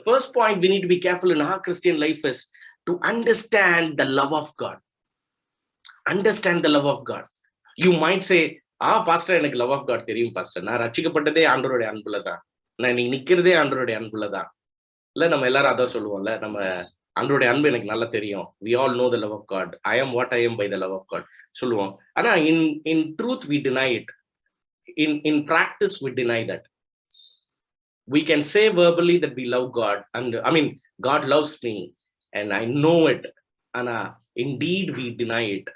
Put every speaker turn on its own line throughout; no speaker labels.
first point we need to be careful in our Christian life is to understand the love of God. Understand the love of God. You might say, pastor எனக்கு love of God தெரியும் pastor, நான் ரட்சிக்கப்பட்டதே ஆண்டவருடைய அன்புல தான், நான் இன்னைக்கு நிக்கிறதே ஆண்டவருடைய அன்புல தான். இல்ல நம்ம எல்லாரும் அதான் சொல்லுவோம்ல, நம்ம ஆண்டவருடைய அன்பு எனக்கு நல்லா தெரியும். We all know the love of God. I am what I am by the love of God சொல்லுவோம். ஆனா in truth we deny it. In practice we deny that. We can say verbally that we love God, and I mean God loves me and I know it, and indeed we deny it.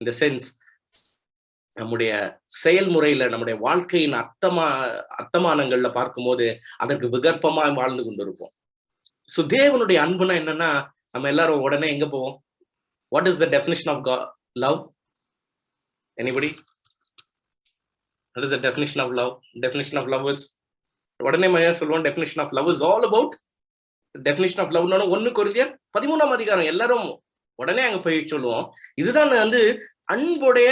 In the sense, நம்முடைய செயல்முறையில நம்முடைய வாழ்க்கையின் அர்த்தமானங்கள்ல பார்க்கும்போது அதற்கு விகற்பமா வாழ்ந்து கொண்டிருப்போம். So தேவனுடைய அன்புனா என்னன்னா, நம்ம எல்லாரும் உடனே எங்க போவோம்? What is the definition of God? Love? Anybody? What is the definition of love? Definition of love is, உடனே மனிதன் சொல்லுவோம், definition of love is all about, definition of love 1 கொரிந்தியர் 13ஆம் அதிகாரம். எல்லாரும் உடனே அங்க போய் சொல்லுவோம், இதுதான் அன்புடைய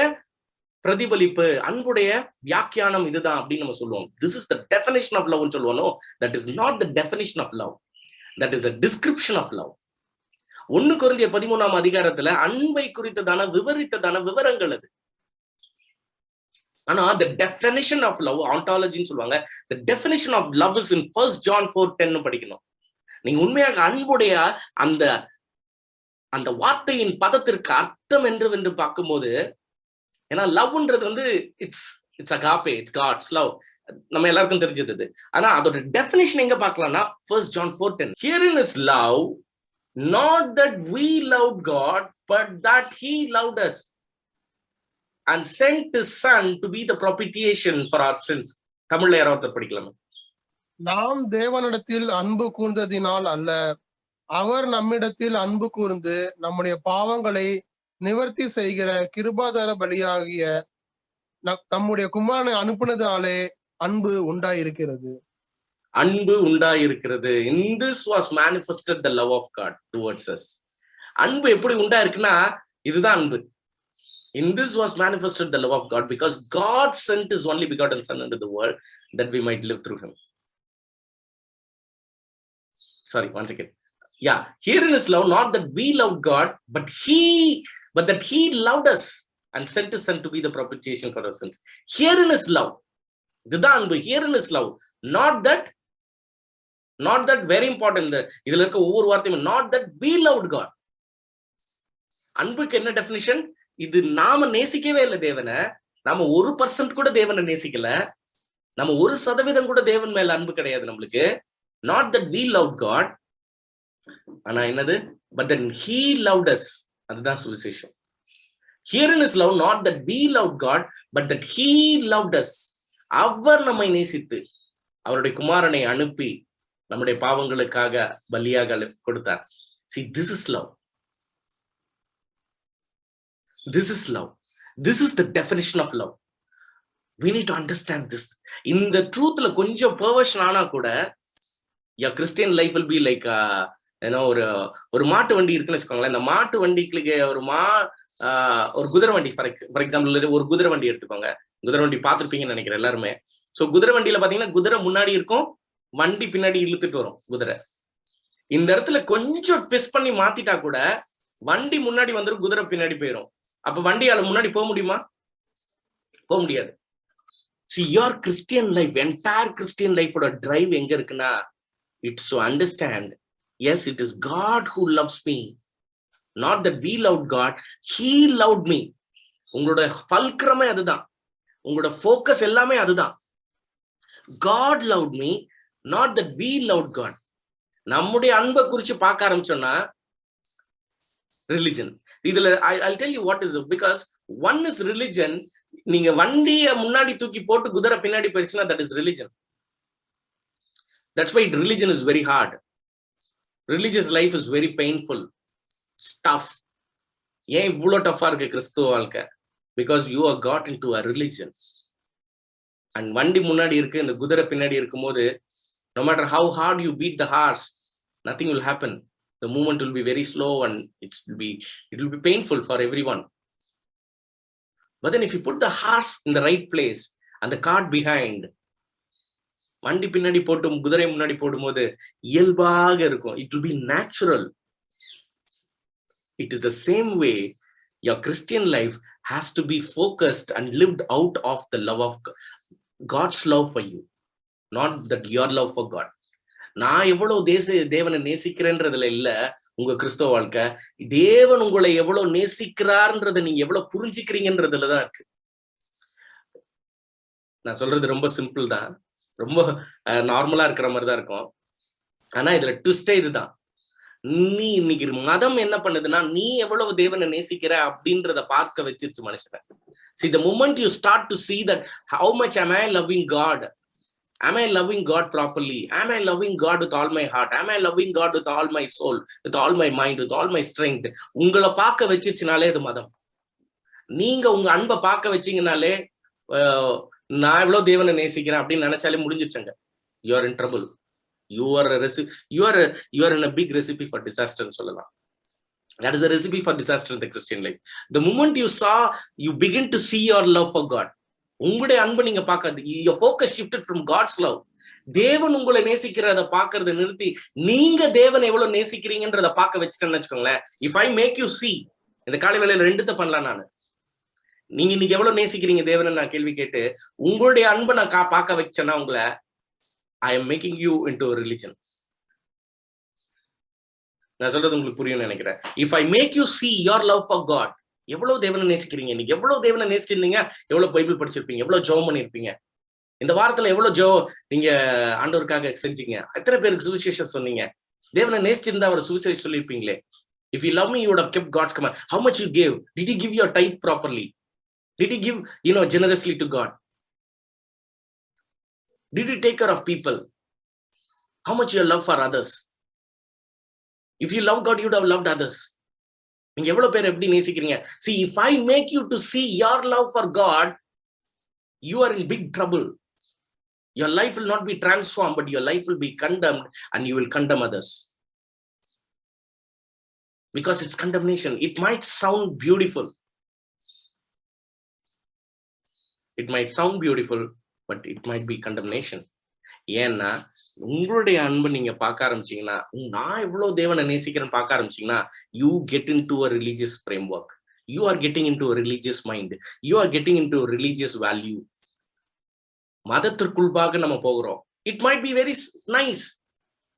பிரதிபலிப்பு, அன்புடைய வியாக்கியானம் இதுதான் அப்படின்னு நம்ம சொல்லுவோம். This is the definition of love ன்னு சொல்லுவோம். No, that is not the definition of love. That is a description of love. 1 கொரிந்தியர் 13ஆம் அதிகாரத்துல அன்பை குறித்ததான விவரித்ததான விவரங்கள் அது. ஆனா the definition of love, ontology சொல்லுவாங்க, the definition of love is in 1 John 4:10 படிக்கணும். நீங்க உண்மையாக அன்புடைய அந்த வார்த்தையின் பதத்திற்கு அர்த்தம் என்று பார்க்கும்போது, ஏன்னா லவ்ன்றது it's agape, it's God's love, நம்ம எல்லாருக்கும் தெரிஞ்சது. ஆனா அதோட டெஃபினிஷன் எங்க பார்க்கலாம்னா 1 John 4:10. Herein is love, not that we loved God, but that he loved us and sent his son to be the propitiation for our sins. தமிழ்ல யாராவது படிக்கலாமா?
நாம் தேவனிடத்தில் அன்பு கூர்ந்ததினால் அல்ல, அவர் நம்மிடத்தில் அன்பு கூர்ந்து நம்முடைய பாவங்களை நிவர்த்தி செய்கிற கிருபாதார பலியாகிய தம்முடைய குமாரனை அனுப்பினதாலே அன்பு உண்டாயிருக்கிறது.
அன்பு உண்டாயிருக்கிறது. In this was manifested the love of God towards us. அன்பு எப்படி உண்டாயிருக்குன்னா இதுதான் அன்பு. In this was manifested the love of God, because God sent his only begotten son into the world that we might live through him. Sorry, one second. Yeah, herein is love, not that we loved God, but that he loved us and sent his son to be the propitiation for our sins. Herein is love. இதுதான் அன்பு. Herein is love, not that very important. இதுல இருக்க ஒவ்வொரு வார்த்தையும் not that we loved God. அன்புக்கு என்ன definition? இது நாம நேசிக்கவே இல்லை தேவனை, நாம 1% கூட தேவனை நேசிக்கல, நம்ம 1% கூட தேவன் மேல அன்பு கிடையாது நம்மளுக்கு. Not that we loved God, ஆனா என்னது? But then he loved us. அதுதான் சுவிசேஷம். Herein is love, not that we loved God, but that he loved us. அவர் நம்மை நேசித்து அவருடைய குமாரனை அனுப்பி நம்முடைய பாவங்களுக்காக பலியாக கொடுத்தார். See, this is love. This is love. This is the definition of love. We need to understand this. இந்த ட்ரூத்ல கொஞ்சம் பெர்வர்ஷன் ஆனா கூட your Christian life will be like ஒரு மாட்டு வண்டி இருக்குன்னு வச்சுக்கோங்களேன். இந்த மாட்டு வண்டிக்கு ஒரு குதிரை வண்டி, ஃபார் எக்ஸாம்பிள் ஒரு குதிரை வண்டி எடுத்துக்கோங்க. குதிரை வண்டி பார்த்துருப்பீங்கன்னு நினைக்கிறேன் எல்லாருமே. சோ குதிரை வண்டியில பாத்தீங்கன்னா குதிரை முன்னாடி இருக்கும், வண்டி பின்னாடி இழுத்துட்டு வரும் குதிரை. இந்த இடத்துல கொஞ்சம் ட்விஸ்ட் பண்ணி மாத்திட்டா கூட வண்டி முன்னாடி வந்துடும், குதிரை பின்னாடி போயிடும். அப்ப வண்டியால முன்னாடி போக முடியுமா? போக முடியாது. See, your Christian life, entire Christian life ஓட drive எங்க இருக்குன்னா, it's to understand, yes, it is God who loves me, not that we loved God, he loved me. உங்களோட ஃபல்க்ரமே அதுதான், உங்களோட ஃபோக்கஸ் எல்லாமே அதுதான். God loved me, not that we loved God. நம்முடைய அன்பை குறிச்சு பார்க்க ஆரம்பிச்சோம்னா ரிலிஜன். இதுல I'll tell you what is it, because one is religion. நீங்க வண்டிய முன்னாடி தூக்கி போட்டு குதிரை பின்னாடி போயிடுச்சுன்னா that is religion. That's why religion is very hard. Religious life is very painful. It's tough. ஏன் இவ்வளவு டஃபா இருக்கு கிறிஸ்துவ வாழ்க்கை? Because you are got into a religion. And வண்டி முன்னாடி இருக்கு, இந்த குதிரை பின்னாடி இருக்கும்போது no matter how hard you beat the horse, nothing will happen. The movement will be very slow and it will be painful for everyone. But then if you put the horse in the right place and the cart behind, வண்டி பின்னாடி போட்டு குதிரை முன்னாடி போடும்போது இயல்பாக இருக்கும். It will be natural. It is the same way your Christian life has to be focused and lived out of the love of God. God's love for you, not that your love for God. நான் எவ்வளவு தேவனை நேசிக்கிறேன்றதுல இல்ல உங்க கிறிஸ்தவ வாழ்க்கை, தேவன் உங்களை எவ்வளவு நேசிக்கிறார்ன்றதை நீங்க எவ்வளவு புரிஞ்சுக்கிறீங்கன்றதுலதான் இருக்கு. நான் சொல்றது ரொம்ப சிம்பிள் தான், ரொம்ப நார்மலா இருக்கிற மாதிரி தான் இருக்கும். ஆனா இதுல ட்விஸ்டே இதுதான். நீ இன்னைக்கு மதம் என்ன பண்ணுதுன்னா, நீ எவ்வளவு தேவனை நேசிக்கிற அப்படின்றத பார்க்க வச்சிருச்சு மனுஷனை. See, the moment you start to see that how much am I loving God, am I loving God properly, am I loving God with all my heart, am I loving God with all my soul, with all my mind, with all my strength, உங்களை பார்க்க வச்சிருச்சுனாலே அது மதம். நீங்க உங்க அன்பை பார்க்க வச்சீங்கனாலே, நான் எவ்வளவு தேவனை நேசிக்கிறேன் அப்படின்னு நினைச்சாலே முடிஞ்சிருச்சுங்க. you are in trouble. You are in a big recipe for disaster ன்னு சொல்லலாம். That is a recipe for disaster in the Christian life. The moment you begin to see your love for God, உங்களுடைய அன்பு நீங்க பார்க்காது, your focus shifted from God's love. தேவன் உங்களை நேசிக்கிறத பார்க்கறத நிறுத்தி நீங்க தேவனை எவ்வளவு நேசிக்கிறீங்கன்றத பார்க்க வச்சுட்டேன்னு வச்சுக்கோங்களேன். If I make you see, இந்த காலை வேளையில ரெண்டுத்த பண்ணலாம். நான் நீங்க இன்னைக்கு எவ்வளவு நேசிக்கிறீங்க தேவனை நான் கேள்வி கேட்டு உங்களுடைய அன்பை நான் பார்க்க வச்சேன்னா உங்களை, I am making you into a religion. நான் சொல்றது உங்களுக்கு புரியும் நினைக்கிறேன். If I make you see your love for God, எவ்வளவு தேவனை நேசிக்கிறீங்க, நீங்க எவ்வளவு தேவனை நேசிச்சிருந்தீங்க, எவ்வளவு பைபிள் படிச்சிருப்பீங்க, எவ்வளவு ஜெபம் பண்ணிருப்பீங்க, இந்த வாரத்துல எவ்வளவு நீங்க ஆண்டவருக்காக செஞ்சீங்க, எத்தனை பேருக்கு சுவிசேஷம் சொன்னீங்க, தேவனை நேசிச்சிருந்தா அவர் சுவிசேஷம் சொல்லியிருப்பீங்களே. If you love me, you would have kept God's command. How much you gave? Did you give your tithe properly? Did you give, generously to God? Did you take care of people? How much your love for others? If you love God, you would have loved others. நீங்க எவ்வளவு பேர் எப்படி நேசிக்கிறீங்க? See, if I make you to see your love for God, you are in big trouble. Your life will not be transformed, but your life will be condemned, and you will condemn others. Because it's condemnation. It might sound beautiful. It might sound beautiful, but it might be condemnation. ஏன்னா உங்களுடைய அன்பை நீங்க பார்க்க ஆரம்பிச்சீங்கன்னா, நான் எவ்வளவு தேவனை நேசிக்கிறேன்னு பார்க்க ஆரம்பிச்சீங்கன்னா, you get into a religious framework. You are getting into a religious mind. You are getting into a religious value. மதத்திற்குள்பாக நம்ம போகிறோம். It might be very nice.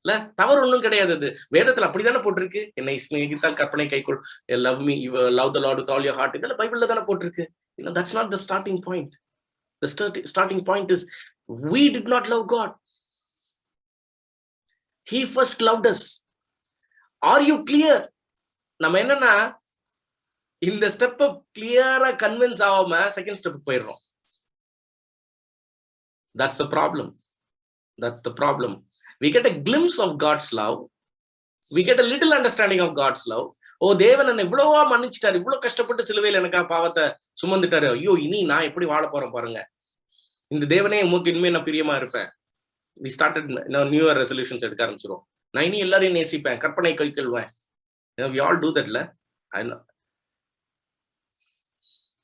இல்ல, தவறு ஒண்ணும் கிடையாது. அது வேதத்துல அப்படித்தானே போட்டிருக்கு. என்னை சிநேகித்தால் கற்பனை கைக்குள், love me, love the Lord with all your heart. இதெல்லாம் பைபிள்ல தானே போட்டிருக்கு. That's not the starting point. The starting point is we did not love God. He first loved us. Are you clear? நம்ம என்னன்னா இந்த ஸ்டெப்பை கிளியரா கன்வின்ஸ் ஆகாம செகண்ட் ஸ்டெப் போயிடுறோம். That's the problem. That's the problem. We get a glimpse of God's love. We get a little understanding of God's love. ஓ, தேவன் என்ன இவ்வளவா மன்னிச்சிட்டாரு, இவ்வளவு கஷ்டப்பட்டு சிலுவையில் எனக்கா பாவத்தை சுமந்துட்டாரு, ஐயோ இனி நான் எப்படி வாழ போறேன் பாருங்க, இந்த தேவனே உமக்கு இனிமே நான் பிரியமா இருப்பேன். We started new year resolutions எடுக்க ஆரம்பிச்சிரும். நான் இனி எல்லாரையும் நேசிப்பேன், கற்பனை கைக்கொள்வேன். We all do that.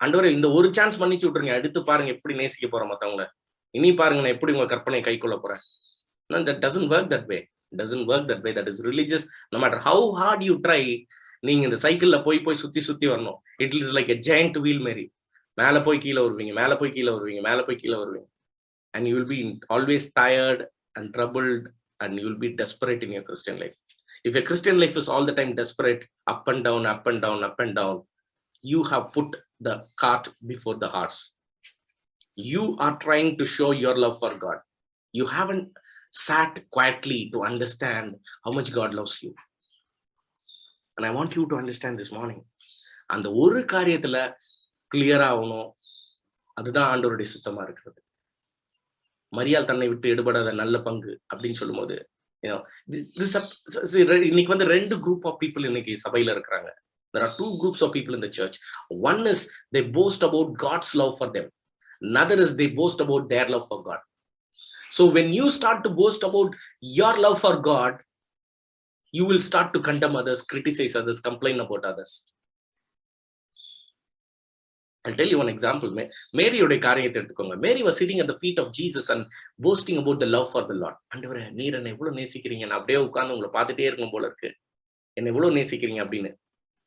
ஆண்டவரே இந்த ஒரு சான்ஸ் மன்னிச்சு விட்டுருங்க, அடுத்து பாருங்க எப்படி நேசிக்க போறேன் மத்தவங்கள, இனி பாருங்க நான் எப்படி உங்க கற்பனை கைக்கொள்ள போறேன். That doesn't work that way. Doesn't work that way. That is religious. No matter how hard you try, நீங்க இந்த சைக்கிள்ல போய் சுத்தி வரணும். It is like a giant wheel Mary. மேல போய் கீழே வருவீங்க, மேல போய் கீழே வருவீங்க, மேல போய் கீழே வருவீங்க. And you will be always tired and troubled, and you will be desperate in your Christian life. If your Christian life is all the time desperate, up and down, up and down, up and down, you have put the cart before the horse. You are trying to show your love for God. You haven't sat quietly to understand how much God loves you. And I want you to understand this morning. அந்த ஒரு காரியத்துல clear ஆகணும். அதுதான் ஆண்டவருடைய சித்தமா இருக்கிறது. மரியாள் தன்னை விட்டு எடுபடாத நல்ல பங்கு அப்படின்னு சொல்லும் போது, இன்னைக்கு வந்து ரெண்டு குரூப் ஆஃப் பீப்புள் இன்னைக்கு சபையில இருக்கிறாங்க. There are two groups of people in the church. One is they boast about God's love for them. Another is they boast about their love for God. So when you start to boast about your love for God, you will start to condemn others, criticize others, complain about others. I'll tell you one example. மேரியோடைய காரியத்தை எடுத்துக்கோங்க. மேரி was sitting at the feet of Jesus and boasting about the love for the Lord. ஆண்டவரே, நீர் என்னை எவ்வளவு நேசிக்கிறீங்க, நான் அப்படியே உட்கார்ந்து உங்களை பார்த்துட்டே இருக்கும் போல இருக்கு, என்னை எவ்வளவு நேசிக்கிறீங்க அப்படின்னு.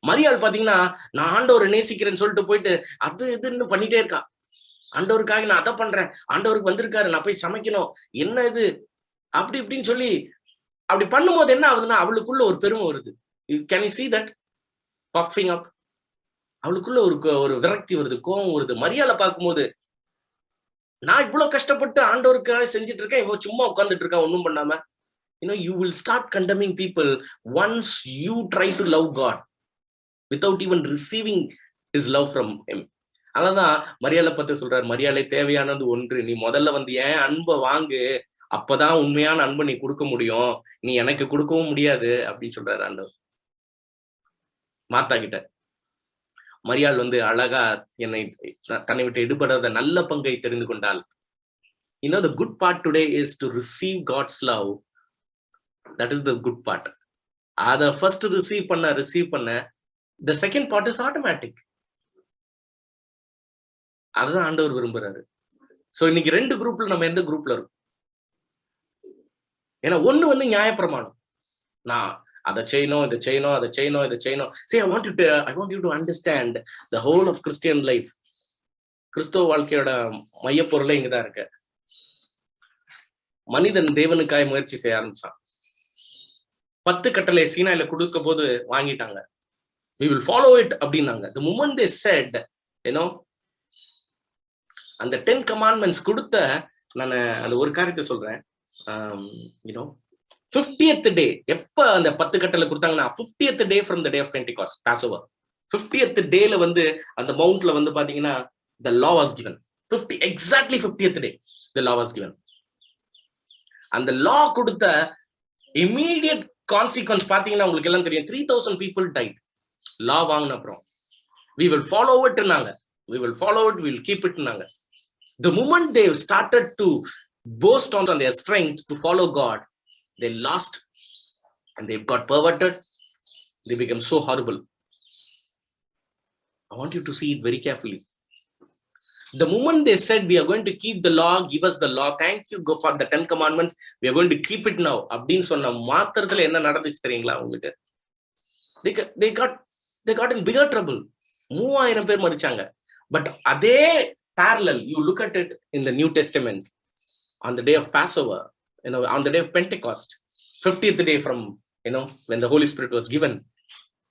மரியாள் பாத்தீங்கன்னா, நான் ஆண்டவரை நேசிக்கிறேன்னு சொல்லிட்டு போயிட்டு அது இதுன்னு பண்ணிட்டே இருக்கா. ஆண்டவருக்காக நான் அதை பண்றேன், ஆண்டவருக்கு வந்திருக்காரு, நான் போய் சமைக்கணும், என்ன இது அப்படி இப்படின்னு சொல்லி அப்படி பண்ணும்போது என்ன ஆகுதுன்னா, அவளுக்குள்ள ஒரு பெருமை வருது. Can you see that puffing up? அவளுக்குள்ள ஒரு விரக்தி வருது, கோபம் வருது. மரியாதை பார்க்கும்போது, நான் இவ்வளவு கஷ்டப்பட்டு ஆண்டவருக்காக செஞ்சுட்டு இருக்கேன், இவன் சும்மா உட்கார்ந்துட்டு இருக்கா ஒன்னும் பண்ணாம. You will start condemning people once you try to love God without even receiving his love from him. அதான் மரியாதை பத்தி சொல்றாரு, மரியாதை தேவையானது ஒன்று, நீ முதல்ல வந்து ஏன் அன்பை வாங்கு, அப்பதான் உண்மையான அன்பை நீ கொடுக்க முடியும், நீ எனக்கு கொடுக்கவும் முடியாது அப்படின்னு சொல்றாரு ஆண்டவர் மாத்தா கிட்ட. மரியாள் வந்து அழகா என்னை தன்னை விட்டு எடுபடாத நல்ல பங்கை தெரிந்து கொண்டால். the good part today is to receive God's love. That is the good part. அத first receive பண்ண the second part is automatic. அதுதான் ஆண்டவர் விரும்புறாரு. சோ இன்னைக்கு ரெண்டு குரூப்ல நம்ம எந்த குரூப்ல இருக்கோம்? ஏன்னா ஒண்ணு வந்து நியாயப்பிரமாணம், நான் அதை செய்யணும், இதை செய்யணும், அதை செய்யணும், இதை செய்யணும். See, I want you to understand the whole of Christian life. கிறிஸ்தவ வாழ்க்கையோட மையப்பொருளே இங்கதான் இருக்கு. மனிதன் தேவனுக்காய் முயற்சி செய்ய ஆரம்பிச்சான். 10 கட்டளை சீனாயில கொடுக்க போது வாங்கிட்டாங்க. We will follow it அப்படின்னாங்க. The moment they said, அந்த 10 commandments கொடுத்த, நான் அந்த ஒரு காரியத்தை சொல்றேன். 50th day, எப்ப அந்த 10 கட்டளை கொடுத்தாங்கன்னா 50th day from the day of Pentecost, Passover. 50th dayல வந்து அந்த மவுண்ட்ல வந்து பாத்தீங்கன்னா the law was given. Exactly 50th day the law was given. அந்த law கொடுத்த immediate consequence பாத்தீங்கன்னா உங்களுக்கு எல்லாம் தெரியும், 3000 people died. law வாங்கின அப்புறம் we will follow it நாங்க, we will follow it, we will keep it நாங்க. The moment they started to boast on their strength to follow God, they lost and they got perverted. They became so horrible. I want you to see it very carefully. The moment they said, we are going to keep the law, give us the law, thank you, go for the 10 commandments, we are going to keep it now, அப்படின்னு சொன்ன மாத்திரத்துல என்ன நடந்துச்சு தெரியுங்களா உங்களுக்கு? they got in bigger trouble. 3000 பேர் மரிச்சாங்க. But அதே parallel, you look at it in the New Testament, on the day of Passover, on the day of Pentecost, 50th day from, when the Holy Spirit was given,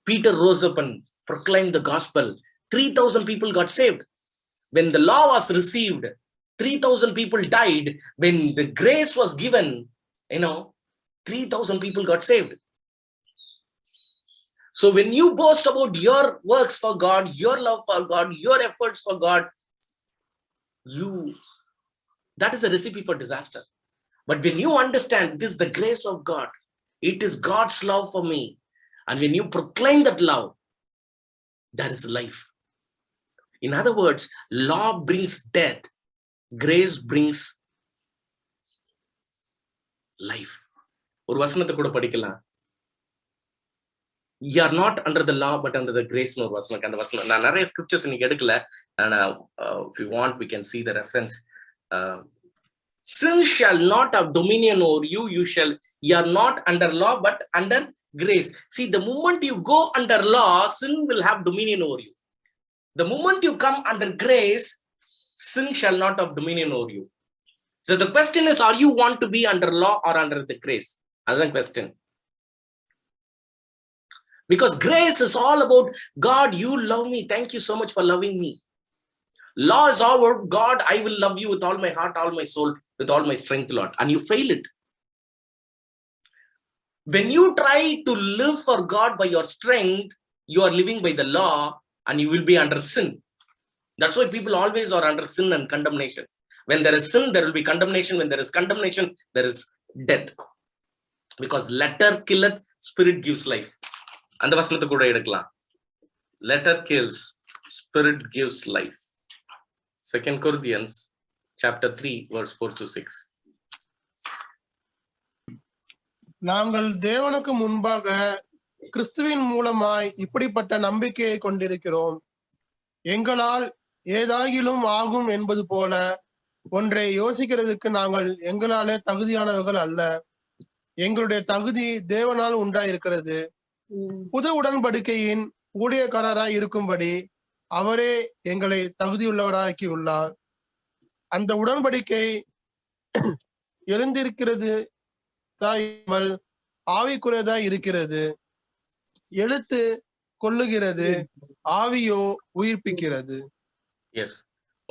Peter rose up and proclaimed the gospel. 3000 people got saved. When the law was received, 3000 people died. When the grace was given, 3000 people got saved. So when you boast about your works for God, your love for God, your efforts for God, that is a recipe for disaster. But when you understand it is the grace of God, it is God's love for me, and when you proclaim that love, there is life. In other words, law brings death, grace brings life. ஒரு வசனத்தை கூட படிக்கலாம். You are not under the law but under the grace. ஒரு வசனம், அந்த வசனம் நான் நிறைய ஸ்கிரிப்சர்ஸ் இன்னைக்கு எடுக்கல. If you want, we can see the reference. Sin shall not have dominion over you. You are not under law but under grace. See, the moment you go under law, sin will have dominion over you. The moment you come under grace, sin shall not have dominion over you. So the question is, are you want to be under law or under the grace? That's the question. Because grace is all about, God, you love me, thank you so much for loving me. Law is all about, God, I will love you with all my heart, all my soul, with all my strength, Lord. And you fail it. When you try to live for God by your strength, you are living by the law and you will be under sin. That's why people always are under sin and condemnation. When there is sin, there will be condemnation. When there is condemnation, there is death. Because letter killeth, spirit gives life. அந்த வசனத்தை கூட எடுக்கலாம். Letter kills, spirit gives life. 2 Corinthians chapter 3 verse 4-6.
நாங்கள் தேவனுக்கு முன்பாக கிறிஸ்துவின் மூலமாய் இப்படிப்பட்ட நம்பிக்கையை கொண்டிருக்கிறோம். எங்களால் ஏதாகிலும் ஆகும் என்பது போல ஒன்றை யோசிக்கிறதுக்கு நாங்கள் எங்களாலே தகுதியானவர்கள் அல்ல. எங்களுடைய தகுதி தேவனால் உண்டாயிருக்கிறது. புது உடன்படிக்கையின் ஊழியக்காரராய் இருக்கும்படி அவரே எங்களை தகுதியுள்ளவராக்கி உள்ளார். அந்த உடன்படிக்கை எழுந்திருக்கிறது ஆவிக்குரியதாய் இருக்கிறது. எழுத்து கொல்லுகிறது, ஆவியோ உயிர்ப்பிக்கிறது.
Yes,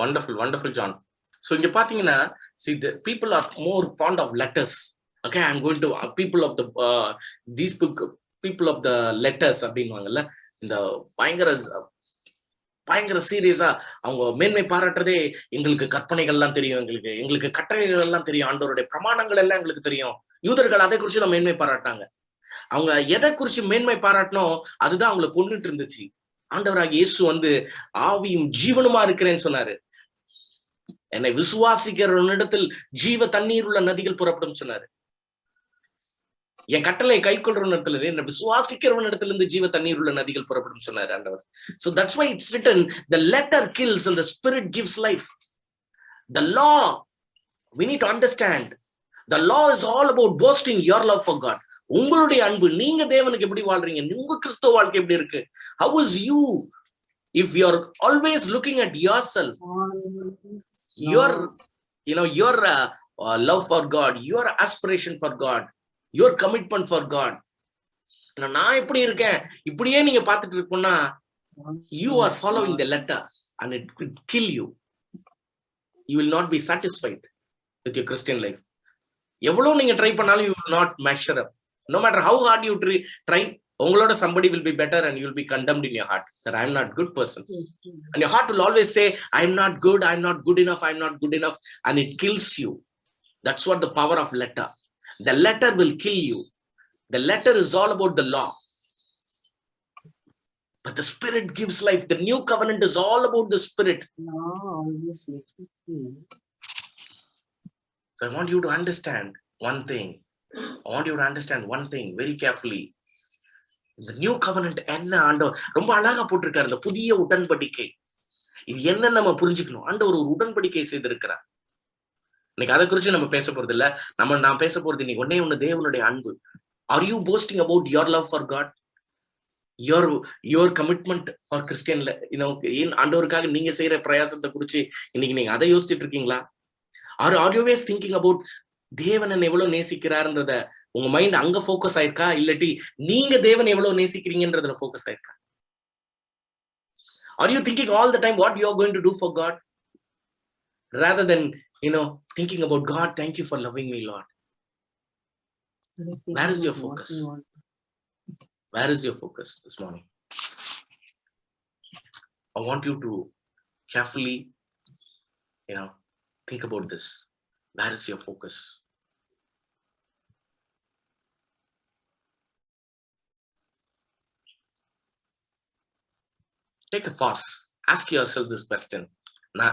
wonderful, wonderful, John. So இங்க பாத்தீங்கன்னா, see, the people are more fond of letters. Okay, I'm going to people of the these people of the letters அப்படின்வாங்கல்ல, இந்த பயங்கர சீரியஸா அவங்க மேன்மை பாராட்டுறதே, எங்களுக்கு கற்பனைகள் எல்லாம் தெரியும், எங்களுக்கு கட்டளைகள் எல்லாம் தெரியும், ஆண்டவருடைய பிரமாணங்கள் எல்லாம் எங்களுக்கு தெரியும். யூதர்கள் அதை குறிச்சு தான் மேன்மை பாராட்டினாங்க. அவங்க எதை குறிச்சு மேன்மை பாராட்டணும், அதுதான் அவங்களை கொண்டுட்டு இருந்துச்சு. ஆண்டவராக இயேசு வந்து ஆவியும் ஜீவனுமா இருக்கிறேன்னு சொன்னாரு. என்னை விசுவாசிக்கிறவனிடத்தில் ஜீவ தண்ணீர் உள்ள நதிகள் புறப்படும் சொன்னாரு. என் கட்டளை கை கொள்றவனிடத்துல என்ன விசுவாசிக்கிறவனிடத்துல இருந்து ஜீவ தண்ணீர் உள்ள நதிகள் புறப்படும் சொன்னாரு ஆண்டவர். So that's why it's written, the letter kills and the spirit gives life. The law, we need to understand, the law is all about boasting your love for God. உங்களுடைய அன்பு, நீங்க தேவனுக்கு எப்படி வாழ்றீங்க, உங்க கிறிஸ்தவ வாழ்க்கை எப்படி இருக்கு? How is you? If you're always looking at yourself, your love for God, your aspiration for God, your commitment for God, நான் எப்படி இருக்கேன் இப்படியே நீங்க பார்த்துட்டு இருக்கோம்னா, you are following the letter and it could kill you. You will not be satisfied with your Christian life. எவ்வளவு நீங்க try பண்ணாலும் you will not measure up. No matter how hard you try, உங்களோட somebody will be better and you will be condemned in your heart that I am not good person. And your heart will always say, I am not good, I am not good enough, I am not good enough, and it kills you. That's what the power of letter. The letter will kill you. The letter is all about the law, but the spirit gives life. The new covenant is all about the spirit. So I want you to understand one thing. I want you to understand one thing very carefully. இந்த new கவர்னன்ட் என்ன ஆண்டவர் ரொம்ப அழகா போட்டிருக்காரு. இந்த புதிய உடன்படிக்கை இது என்ன நம்ம புரிஞ்சுக்கணும். ஆண்டவர் ஒரு உடன்படிக்கை செய்திருக்கிறார். இன்னைக்கு அதை குறிச்சு நம்ம பேச போறது இல்ல. நான் பேச போறது இன்னைக்கு ஒண்ணு தேவனுடைய அன்பு. Are you boasting about your love for God? Your commitment for Christian, ஆண்டவருக்காக நீங்க செய்யற பிரயாசத்தை குறிச்சு இன்னைக்கு நீங்க அதை யோசிச்சுட்டு இருக்கீங்களா? Are you always thinking about தேவன் என்ன எவ்வளவு நேசிக்கிறார்ன்றத உங்க மைண்ட் அங்க போக்கஸ் ஆயிருக்கா, இல்லாட்டி நீங்க தேவன் எவ்வளவு நேசிக்கிறீங்கன்றதுல போக்கஸ் ஆயிருக்கா? Are you thinking all the time what you are going to do for God rather than thinking about God, thank you for loving me, Lord? Where is your focus? Where is your focus this morning? I want you to carefully think about this. Where is your focus? Take a pause. Ask yourself this question. Now,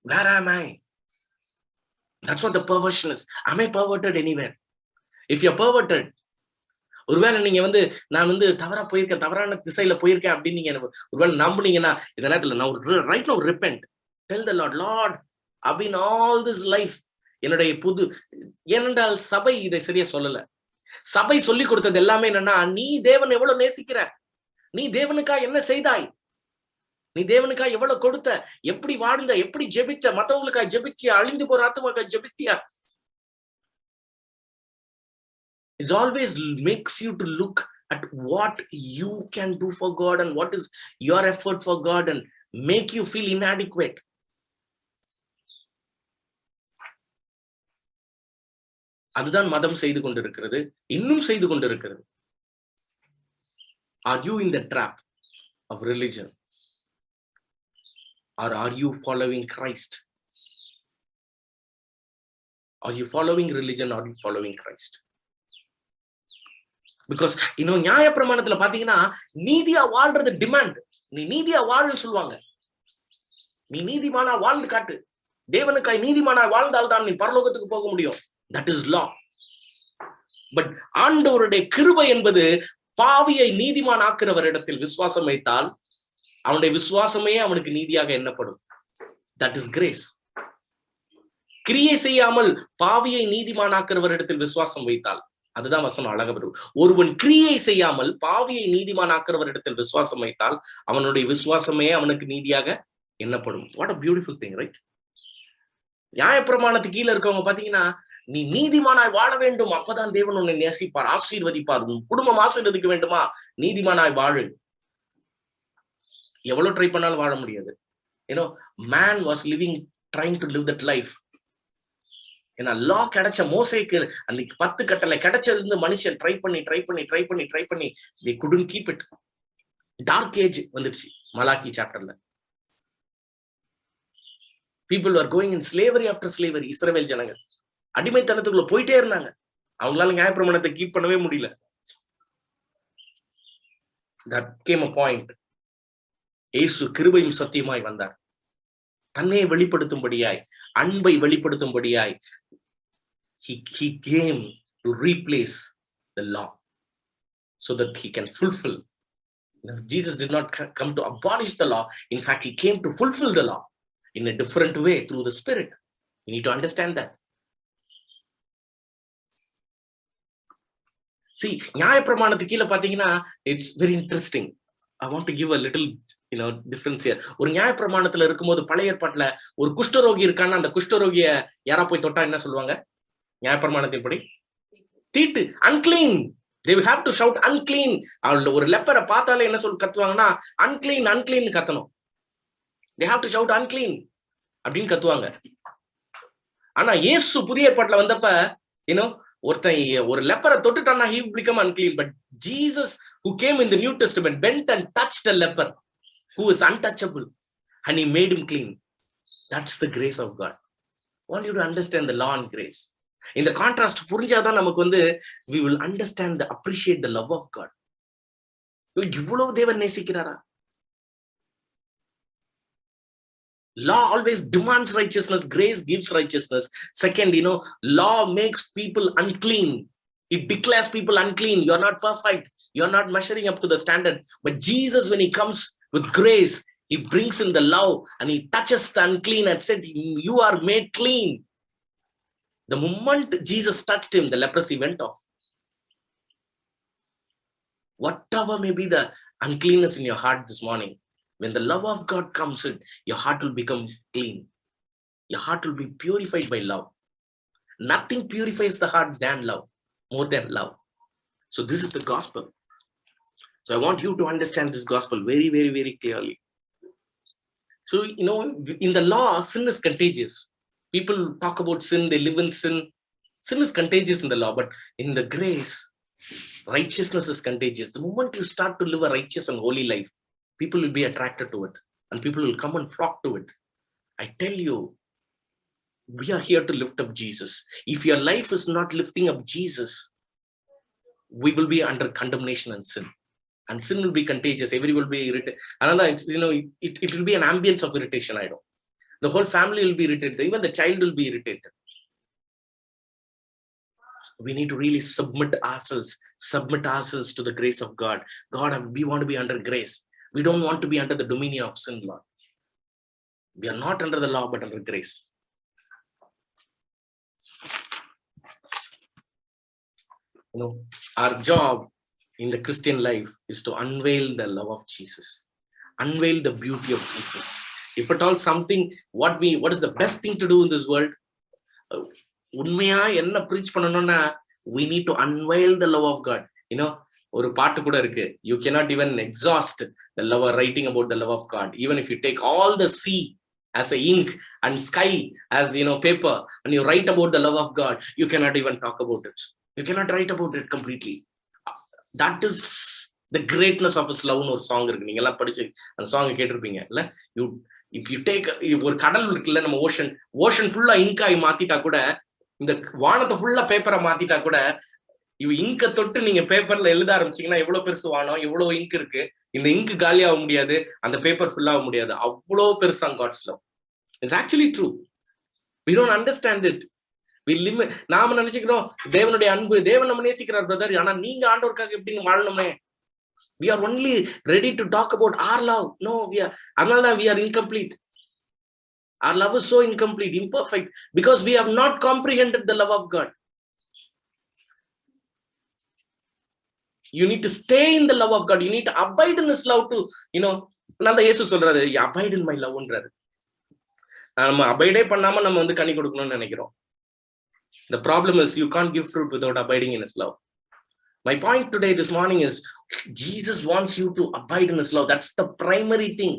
where am I? That's what the perversion is. Am I perverted anywhere? If you're perverted, ஒருவேளை நீங்க நான் தவறா போயிருக்கேன், தவறான திசையில போயிருக்கேன் அப்படின்னு நீங்க ஒருவேளை நம்புனீங்கன்னா இந்த நேரத்துல நான் right now repent. Tell the Lord, Lord, I've been all this life என்னுடைய ஏனென்றால் சபை இதை சரியா சொல்லல. சபை சொல்லி கொடுத்தது எல்லாமே என்னன்னா, நீ தேவன் எவ்வளவு நேசிக்கிற, நீ தேவனுக்கா என்ன செய்தாய், நீ தேவனுக்கா எவ்வளவு கொடுத்த, எப்படி வாழ்ந்த, எப்படி ஜெபிச்ச, மத்தவங்களுக்கா ஜெபிச்சியா, அழிந்து போற ஆத்துமாக்கா ஜெபித்தியா. It always makes you to look at what you can do for God and what is your effort for God and make you feel inadequate. அதுதான் மதம் செய்து கொண்டிருக்கிறது, இன்னும் செய்து கொண்டிருக்கிறது. Are you in the trap of religion? Or are you following Christ? Are you following religion or are you following Christ? Because நியாய பிரமாணத்துல பாத்தீங்கன்னா நீதியா வாழ்றது டிமாண்ட். நீ நீதியா வாழ்ன்னு சொல்லுவாங்க. நீ நீதிமானா வாழ்ந்து காட்டு, தேவனுக்காய் நீதிமானா வாழ்ந்தால்தான் நீ பரலோகத்துக்கு போக முடியும். That is law. பட் ஆண்டவருடைய கிருபை என்பது பாவியை நீதிமான் ஆக்குறவரிடத்தில் விசுவாசம் வைத்தால் அவனுடைய விசுவாசமே அவனுக்கு நீதியாக எண்ணப்படும். That is grace. கிரியை செய்யாமல் பாவியை நீதிமானாக்குறவரிடத்தில் விசுவாசம் வைத்தால், அதுதான் வசனம் அழகா வரும். ஒருவன் கிரியை செய்யாமல் பாவியை நீதிமானாக்குறவரிடத்தில் விசுவாசம் வைத்தால் அவனுடைய விசுவாசமே அவனுக்கு நீதியாக எண்ணப்படும். What a beautiful thing, right? நியாயப்பிரமாணத்துக்கு கீழே இருக்கவங்க பாத்தீங்கன்னா, நீ நீதிமானாய் வாழ வேண்டும், அப்பதான் தேவன் உன்னை நேசிப்பார், ஆசீர்வதிப்பார், உன் குடும்பம் ஆசீர்வதிக்க வேண்டுமா, நீதிமானாய் வாழு. எவ்வளவு ட்ரை பண்ணாலும் வாழ முடியாது. Man was trying to live that life. ஏன்னா லா கிடைச்ச மோசேக்கு அன்னைக்கு 10 கட்டளை கிடைச்சது இருந்து மனுஷன் ட்ரை பண்ணி they couldn't keep it. Dark age வந்துடுச்சு. மலாக்கி சாப்டர்ல people were going in slavery after slavery. Israel ஜனங்க அடிமைத்தனத்துக்குள்ள போயிட்டே இருந்தாங்க. அவங்களால நியாயப்பிரமாணத்தை கீப் பண்ணவே முடியல. that came a point. இயேசு கிருபையும் சத்தியமாய் வந்தார். தன்னை வெளிப்படுத்தும்படியாய், அன்பை வெளிப்படுத்தும்படியாய் he came to replace the law so that he can fulfill. Jesus did not come to abolish the law. In fact, he came to fulfill the law in a different way through the Spirit. You need to understand that. See, நியாய பிரமாணத்துக்கு கீழே பாத்தீங்கன்னா, it's very interesting. I want to give a little difference here. ஒரு நியாய பிரமாணத்துல இருக்கும்போது பழைய ஏற்பாட்டுல ஒரு குஷ்டரோகி இருக்கான்னா, அந்த குஷ்டரோகிய யாரா போய் தொட்டா என்ன சொல்லுவாங்க? நியாய பிரமாணத்தின்படி தீட்டு, unclean. They will have to shout unclean. ஒரு லெப்பரை பார்த்தாலே என்ன கத்துவாங்கன்னா, unclean unclean கத்தணும். They have to shout unclean அப்படின்னு கத்துவாங்க. ஆனா இயேசு புதிய ஏற்பாட்டுல வந்தப்ப ஒருத்தன் ஒரு லெப்பரை தொட்டுட்டான்னா he will become unclean. But Jesus, who came in the New Testament, bent and touched a leper who is untouchable, and he made him clean. That's the grace of God. I want you to understand the law and grace. In the contrast, புரிஞ்சாதான் நமக்கு we will understand, appreciate the love of God. இவ்வளவு தேவன் நேசிக்கிறாரா? Law always demands righteousness. Grace gives righteousness. Second, law makes people unclean. It declares people unclean. You're not perfect. You're not measuring up to the standard. But Jesus, when he comes with grace, he brings in the love and he touches the unclean and said, you are made clean. The moment Jesus touched him, the leprosy went off. Whatever may be the uncleanness in your heart this morning, when the love of God comes in, your heart will become clean. Your heart will be purified by love. Nothing purifies the heart than love, more than love. So this is the gospel. So I want you to understand this gospel very, very, very clearly. So, in the law, sin is contagious. People talk about sin, they live in sin. Sin is contagious in the law, but in the grace, righteousness is contagious. The moment you start to live a righteous and holy life, people will be attracted to it and people will come and flock to it. I tell you, we are here to lift up Jesus. If your life is not lifting up Jesus, we will be under condemnation and sin. And sin will be contagious. Everyone will be irritated. Another, it will be an ambience of irritation. The whole family will be irritated. Even the child will be irritated. We need to really submit ourselves to the grace of God. God, we want to be under grace. We don't want to be under the dominion of sin, Lord. We are not under the law, but under grace. Our job in the Christian life is to unveil the love of Jesus, unveil the beauty of Jesus. If at all something, what is the best thing to do in this world? உண்மையா என்ன preach பண்ணனும்னா, we need to unveil the love of God. ஒரு பாட்டு கூட இருக்கு, you cannot even exhaust the love, writing about the love of God. Even if you take all the sea as a ink and sky as paper and you write about the love of God, you cannot even talk about it. You cannot write about it completely. That is the greatness of his love. ஒரு song இருக்கு, நீங்க எல்லாம் படிச்சு அந்த song கேட்டிருப்பீங்க இல்ல? if you take ஒரு கடல் இருக்குல்ல, நம்ம ஓஷன் ஃபுல்லா இங்காய் மாத்திட்டா கூட, இந்த வானத்தை ஃபுல்லா பேப்பரை மாத்திட்டா கூட, இங்க தொட்டு நீங்க பேப்பர்ல எழுத ஆரம்பிச்சீங்கன்னா எவ்வளவு பெருசு வானம், எவ்வளவு இங்க் இருக்கு, இந்த இங்க் காலி ஆக முடியாது, அந்த பேப்பர் ஃபுல் ஆக முடியாது, அவ்வளவு பெருசா God's love. It's actually true. We don't understand it. நாம நினைச்சுக்கிறோம் தேவனுடைய அன்பு, தேவன் நம்ம நேசிக்கிறார் பிரதர், ஆனா நீங்க ஆண்டவருக்காக எப்படின்னு வாழணுமே. We are only ready to talk about our love. No, அதனாலதான் we are incomplete. Our love is so incomplete, imperfect, because we have not comprehended the love of God. You need to stay in the love of God. You need to abide in His love to, நான் இயேசு சொல்றாரு, abide in my loveன்றாரு. நம்ம அபைடே பண்ணாம நம்ம வந்து கனி கொடுக்கணும்னு நினைக்கிறோம். The problem is you can't give fruit without abiding in His love. My point today, this morning, is Jesus wants you to abide in His love. That's the primary thing.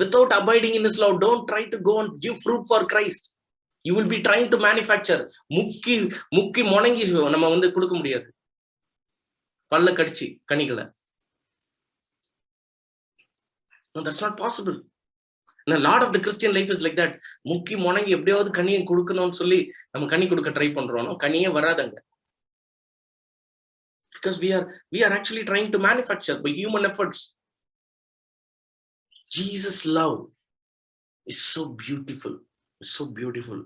Without abiding in His love, don't try to go and give fruit for Christ. You will be trying to manufacture. முக்கி முணங்கி நம்ம வந்து கொடுக்க முடியாது. பல்ல கடிச்சு கனிகளை. No, that's not possible. A lot of the Christian life is like that. முக்கி முணங்கி எப்படியாவது கனியை கொடுக்கணும்னு சொல்லி நம்ம கனி கொடுக்க ட்ரை பண்றோம். கனியே வராதங்க. Because we are actually trying to manufacture by human efforts. Jesus' love is so beautiful. It's so beautiful.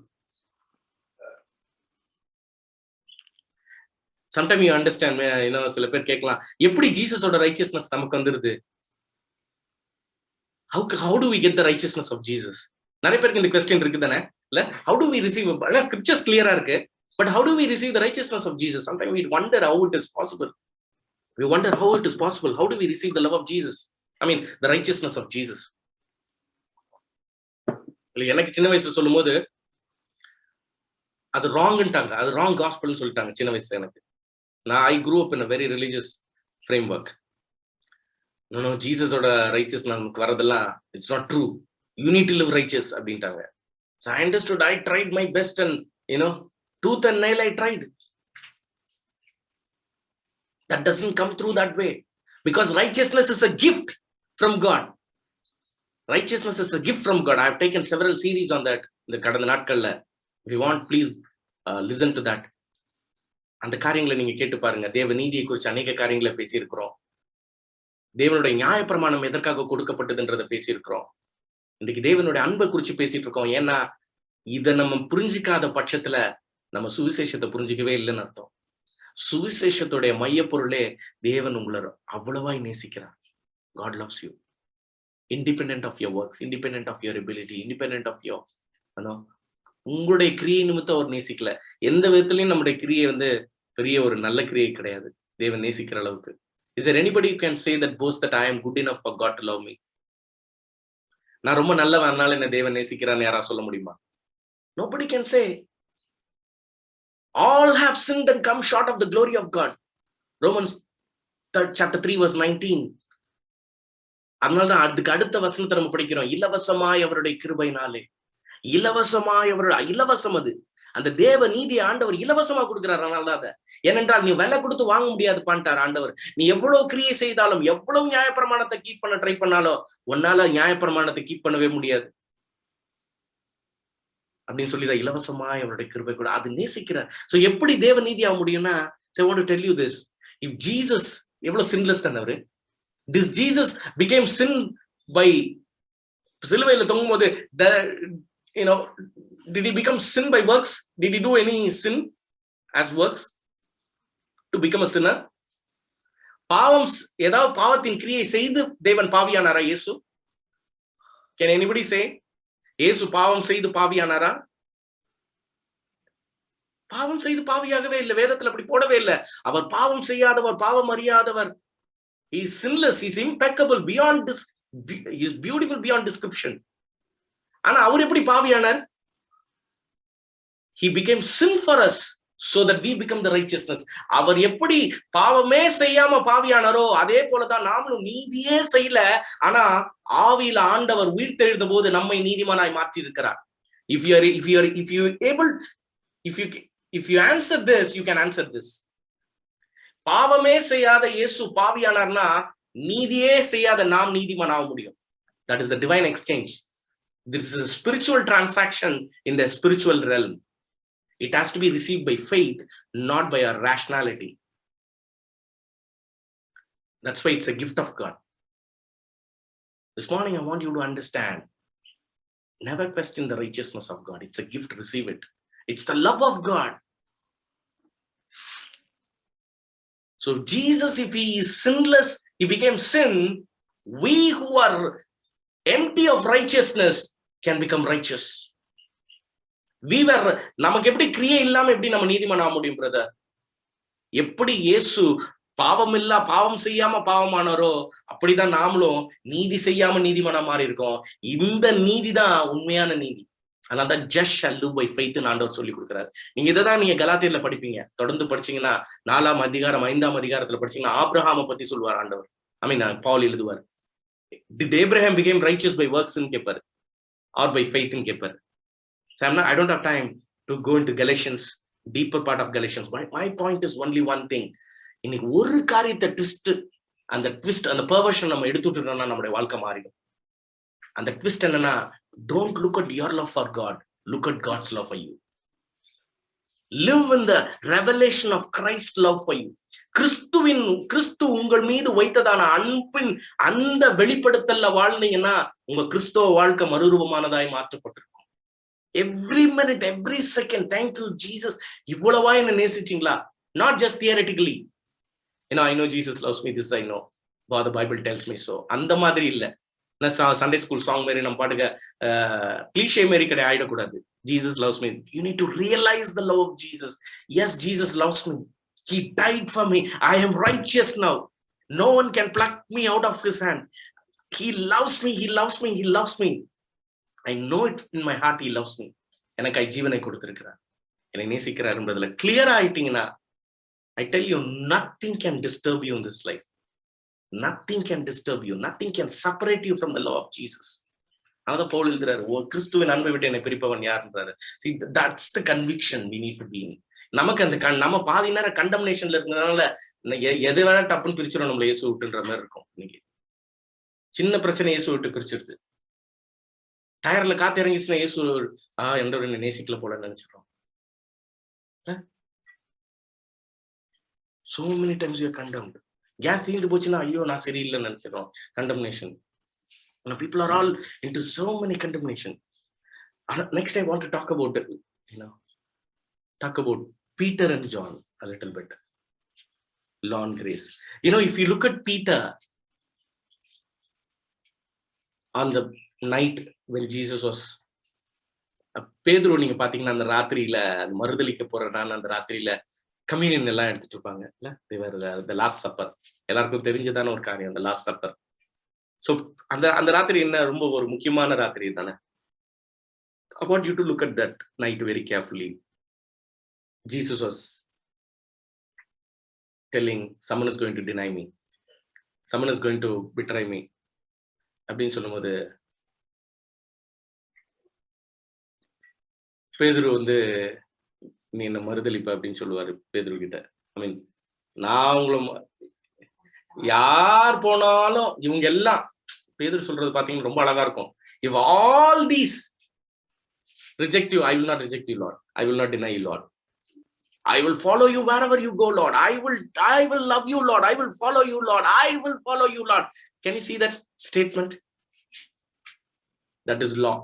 Sometimes you understand, சில பேர் கேட்கலாம், எப்படி ஜீசஸோட ரைச்சியஸ்னஸ் நமக்கு வந்துருது? How do we get the righteousness of Jesus? நிறைய பேருக்கு இந்த கொஸ்டின் இருக்கு தானே, இல்ல? How do we receive? Scriptures clear-ஆ இருக்கு, but how do we receive the righteousness of Jesus? Sometimes we wonder how it is possible. We wonder how it is possible. How do we receive the love of Jesus? I mean, the righteousness of Jesus. எனக்கு சின்ன வயசுல சொல்லும் போது அது ராங்ட்டாங்க, அது wrong காஸ்பல்னு சொல்லிட்டாங்க சின்ன வயசுல எனக்கு. I grew up in a very religious framework. No, ஜீசஸோட ரைச்சியஸ் நமக்கு வரதெல்லாம் it's not true. You need to live righteous அப்படின்ட்டாங்க. So I understood. I tried my best and tooth and nail I tried. That doesn't come through that way, because righteousness is a gift from God. Righteousness is a gift from God. I have taken several series on that in the கடந்த நாட்கள்ல. If you want, please listen to that. அந்த காரியங்களை நீங்க கேட்டு பாருங்க. தேவ நீதியை குறித்து அநேக காரியங்களை பேசியிருக்கிறோம். தேவனுடைய நியாயப்பிரமாணம் எதற்காக கொடுக்கப்பட்டதுன்றதை பேசியிருக்கிறோம். இன்னைக்கு தேவனுடைய அன்பை குறித்து பேசிட்டு இருக்கோம். ஏன்னா இதை நம்ம புரிஞ்சிக்காத பட்சத்துல நம்ம சுவிசேஷத்தை புரிஞ்சிக்கவே இல்லைன்னு அர்த்தம். சுவிசேஷத்துடைய மையப்பொருளே தேவன் உங்களை அவ்வளவாய் நேசிக்கிறார். God loves you. Independent of your works, independent of your ability, independent of your, உங்களுடைய கிரியை நிமித்தம் அவர் நேசிக்கல. எந்த விதத்திலையும் நம்முடைய கிரியை வந்து பெரிய ஒரு நல்ல கிரியை கிடையாது தேவன் நேசிக்கிற அளவுக்கு. Is there anybody who can say that boast that I am good enough for God to love me? நான் ரொம்ப நல்லவன், அதனால என்ன தேவன் நேசிக்கிறான்னு யாரா சொல்ல முடியுமா? Nobody can say. All have sinned and come short of the glory of God. Romans chapter 3 verse 19. அதனாலதான் அதுக்கு அடுத்த வசனத்தை நம்ம படிக்கிறோம். இலவசமாய் அவருடைய கிருபையினாலே, இலவசமாய் அவருடைய, இலவசம் அது. அந்த தேவ நீதியை ஆண்டவர் இலவசமா கொடுக்கிறார். அதனாலதான் அதை, ஏனென்றால் நீ விலை கொடுத்து வாங்க முடியாது பண்ணிட்டார் ஆண்டவர். நீ எவ்வளவு கிரியை செய்தாலும், எவ்வளவு நியாயப்பிரமாணத்தை கீப் பண்ண ட்ரை பண்ணாலும், உன்னால நியாயப்பிரமாணத்தை கீப் பண்ணவே முடியாது அப்படின்னு சொல்லிதான் இலவசமாய் அவருடைய கிருபை கூட அது நேசிக்கிறார். சோ எப்படி தேவ நீதி ஆக முடியும்னா, I want to tell you this. If Jesus எவ்வளவு sinless தானே அவரு. This Jesus became sin by சிலுவையில தொங்கும் போது, did he become sin by works? Did he do any sin as works to become a sinner? பாவம், ஏதாவது பாவத்தின் கிரியை செய்து தேவன் பாவியானாரா இயேசு? Can anybody say இயேசு பாவம் செய்து பாவியானாரா? பாவம் செய்து பாவியாகவே இல்லை. வேதத்துல அப்படி போடவே இல்லை. அவர் பாவம் செய்யாதவர், பாவம் அறியாதவர். He is sinless, he is impeccable beyond this, he is beautiful beyond description. ஆனா அவர் எப்படி பாவியானார்? He became sin for us so that we become the righteousness. அவர் எப்படி பாவமே செய்யாம பாவியானாரோ அதே போலதான் நாமளும் நீதியே செய்யல, ஆனா ஆவியில ஆண்டவர் உயிர்த்தெழுந்த போது நம்மை நீதிமானாய் மாற்றி இருக்கிறார். If you answer this, you can answer this. பாவமே செய்யாத இயேசு பாவியானார்னா நீதியே செய்யாத நாம் நீதிமான் ஆக முடியும். That is the divine exchange. This is a spiritual transaction in the spiritual realm. It has to be received by faith, not by our rationality. That's why it's a gift of God. This morning I want you to understand, never question the righteousness of God. It's a gift, receive it. It's the love of God. So Jesus, if he is sinless, he became sin. We who are empty of righteousness, can become righteous. நமக்கு எப்படி கிரியை இல்லாம எப்படி நம்ம நீதிமான் ஆக முடியும் brother? எப்படி இயேசு பாவம் செய்யாம பாவமானாரோ அப்படிதான் நாமளும் நீதி செய்யாம நீதிமானா மாறி இருக்கோம். இந்த நீதி தான் உண்மையான நீதி. அதனாலதான் just shall live by faith ன்னு ஆண்டவர் சொல்லி கொடுக்குறாரு. நீங்க இதைதான் நீங்க கலாத்தியர்ல படிப்பீங்க. தொடர்ந்து படிச்சீங்கன்னா 4ஆம் அதிகாரம் 5ஆம் அதிகாரத்துல படிச்சீங்கன்னா ஆபிரகாமை பத்தி சொல்லுவார் ஆண்டவர். பால் எழுதுவார். Did Abraham became righteous by works ன்னு கேட்பாரு or by faith ன்னு கேட்பாரு. So I don't have time to go into Galatians, deeper part of Galatians. My point is only one thing. இன்னைக்கு ஒரு காரியத்தை ட்விஸ்ட், அந்த பெர்வர்ஷன் நம்ம எடுத்துட்டோம்னா நம்மளுடைய வாழ்க்கை மாறிடும். அந்த ட்விஸ்ட் என்னன்னா, don't look at your love for God, look at God's love for you. Live in the revelation of Christ's love for you. கிறிஸ்து உங்கள் மீது வைத்ததான அன்பின் அந்த வெளிப்படுத்தல்ல வாழ்ந்தீங்கன்னா உங்க கிறிஸ்துவ வாழ்க்கை மறுரூபமானதாய் மாற்றப்பட்டிருக்கும். Every minute, every second, thank you Jesus, இவ்வளவா என்ன நேசிச்சீங்களா? Not just theoretically, I know Jesus loves me, this I know, but the Bible tells me so. அந்த மாதிரி இல்ல. சண்டே ஸ்கூல் சாங் மாதிரி நம்ம பாட்டுக்க கிளீஷே மாதிரி கிடையாது ஆயிடக்கூடாது. Jesus loves me. You need to realize the love of Jesus. Yes, Jesus loves me. He died for me. I am righteous now. No one can pluck me out of his hand. He loves me. He loves me. He loves me. I know it in my heart. He loves me. எனக்கு ஜீவனை கொடுத்திருக்கிறார், என்னை நேசிக்கிறார்ன்றதுல clear ஆயிட்டீங்கன்னா, I tell you, nothing can disturb you in this life. Nothing can disturb you. Nothing can separate you from the love of Jesus. அதான் பவுல் எழுதுறாரு, கிறிஸ்துவின் அன்பை விட்டு என்னை பிரிப்பவன் யாருன்றாரு. See, that's the conviction we need to be in. நமக்கு அந்த நம்ம பாதி நேரம் கண்டம்னேஷன்ல இருக்கிறதுனால எதை வேணா டப்புன்னு பிரிச்சிடும் நம்மள இயேசு விட்டுன்ற மாதிரி இருக்கும். இன்னைக்கு சின்ன பிரச்சனை இயேசு விட்டு பிரிச்சிருது. டயர்ல காத்து இறங்கிச்சுன்னா இயேசு என்ற என்ன நேசிக்கல போல நினைச்சிடறோம். So many times you are condemned. Gas தீர்ந்து போச்சுன்னா ஐயோ நான் சரியில்லைன்னு நினைச்சிடறோம். Condemnation. People are all into so many condemnation. Next I want to talk about Peter and John a little bit. Law and grace. If you look at Peter on the night when Jesus was, பேதுரு நீங்க பாத்தீங்கன்னா அந்த ராத்திரியில மறுதலிக்க போறான், அந்த ராத்திரியில communion எல்லாம் எடுத்துட்டு இருப்பாங்க இல்ல, the last supper. எல்லாருக்கும் தெரிஞ்சதான ஒரு காரியம், the last supper. So அந்த ராத்திரி என்ன ரொம்ப ஒரு முக்கியமான ராத்திரி தானே. I want you to look at that night very carefully. Jesus was telling, someone is going to deny me, someone is going to betray me அப்படின்னு சொல்லும்போது பேதுரு நீ என்ன மறுதலிப்ப அப்படின்னு சொல்லுவாரு பேதுரு கிட்ட. நான் உங்களை யார் போனாலும் இவங்க எல்லாம், பேதுரு சொல்றது பாத்தீங்கன்னா ரொம்ப அழகா இருக்கும். If all these reject you, I will not reject you, Lord. I will not deny you, Lord. I will follow you wherever you go, Lord. I will love you, Lord. I will follow you, Lord. I will follow you, Lord. Can you see that statement? That is law.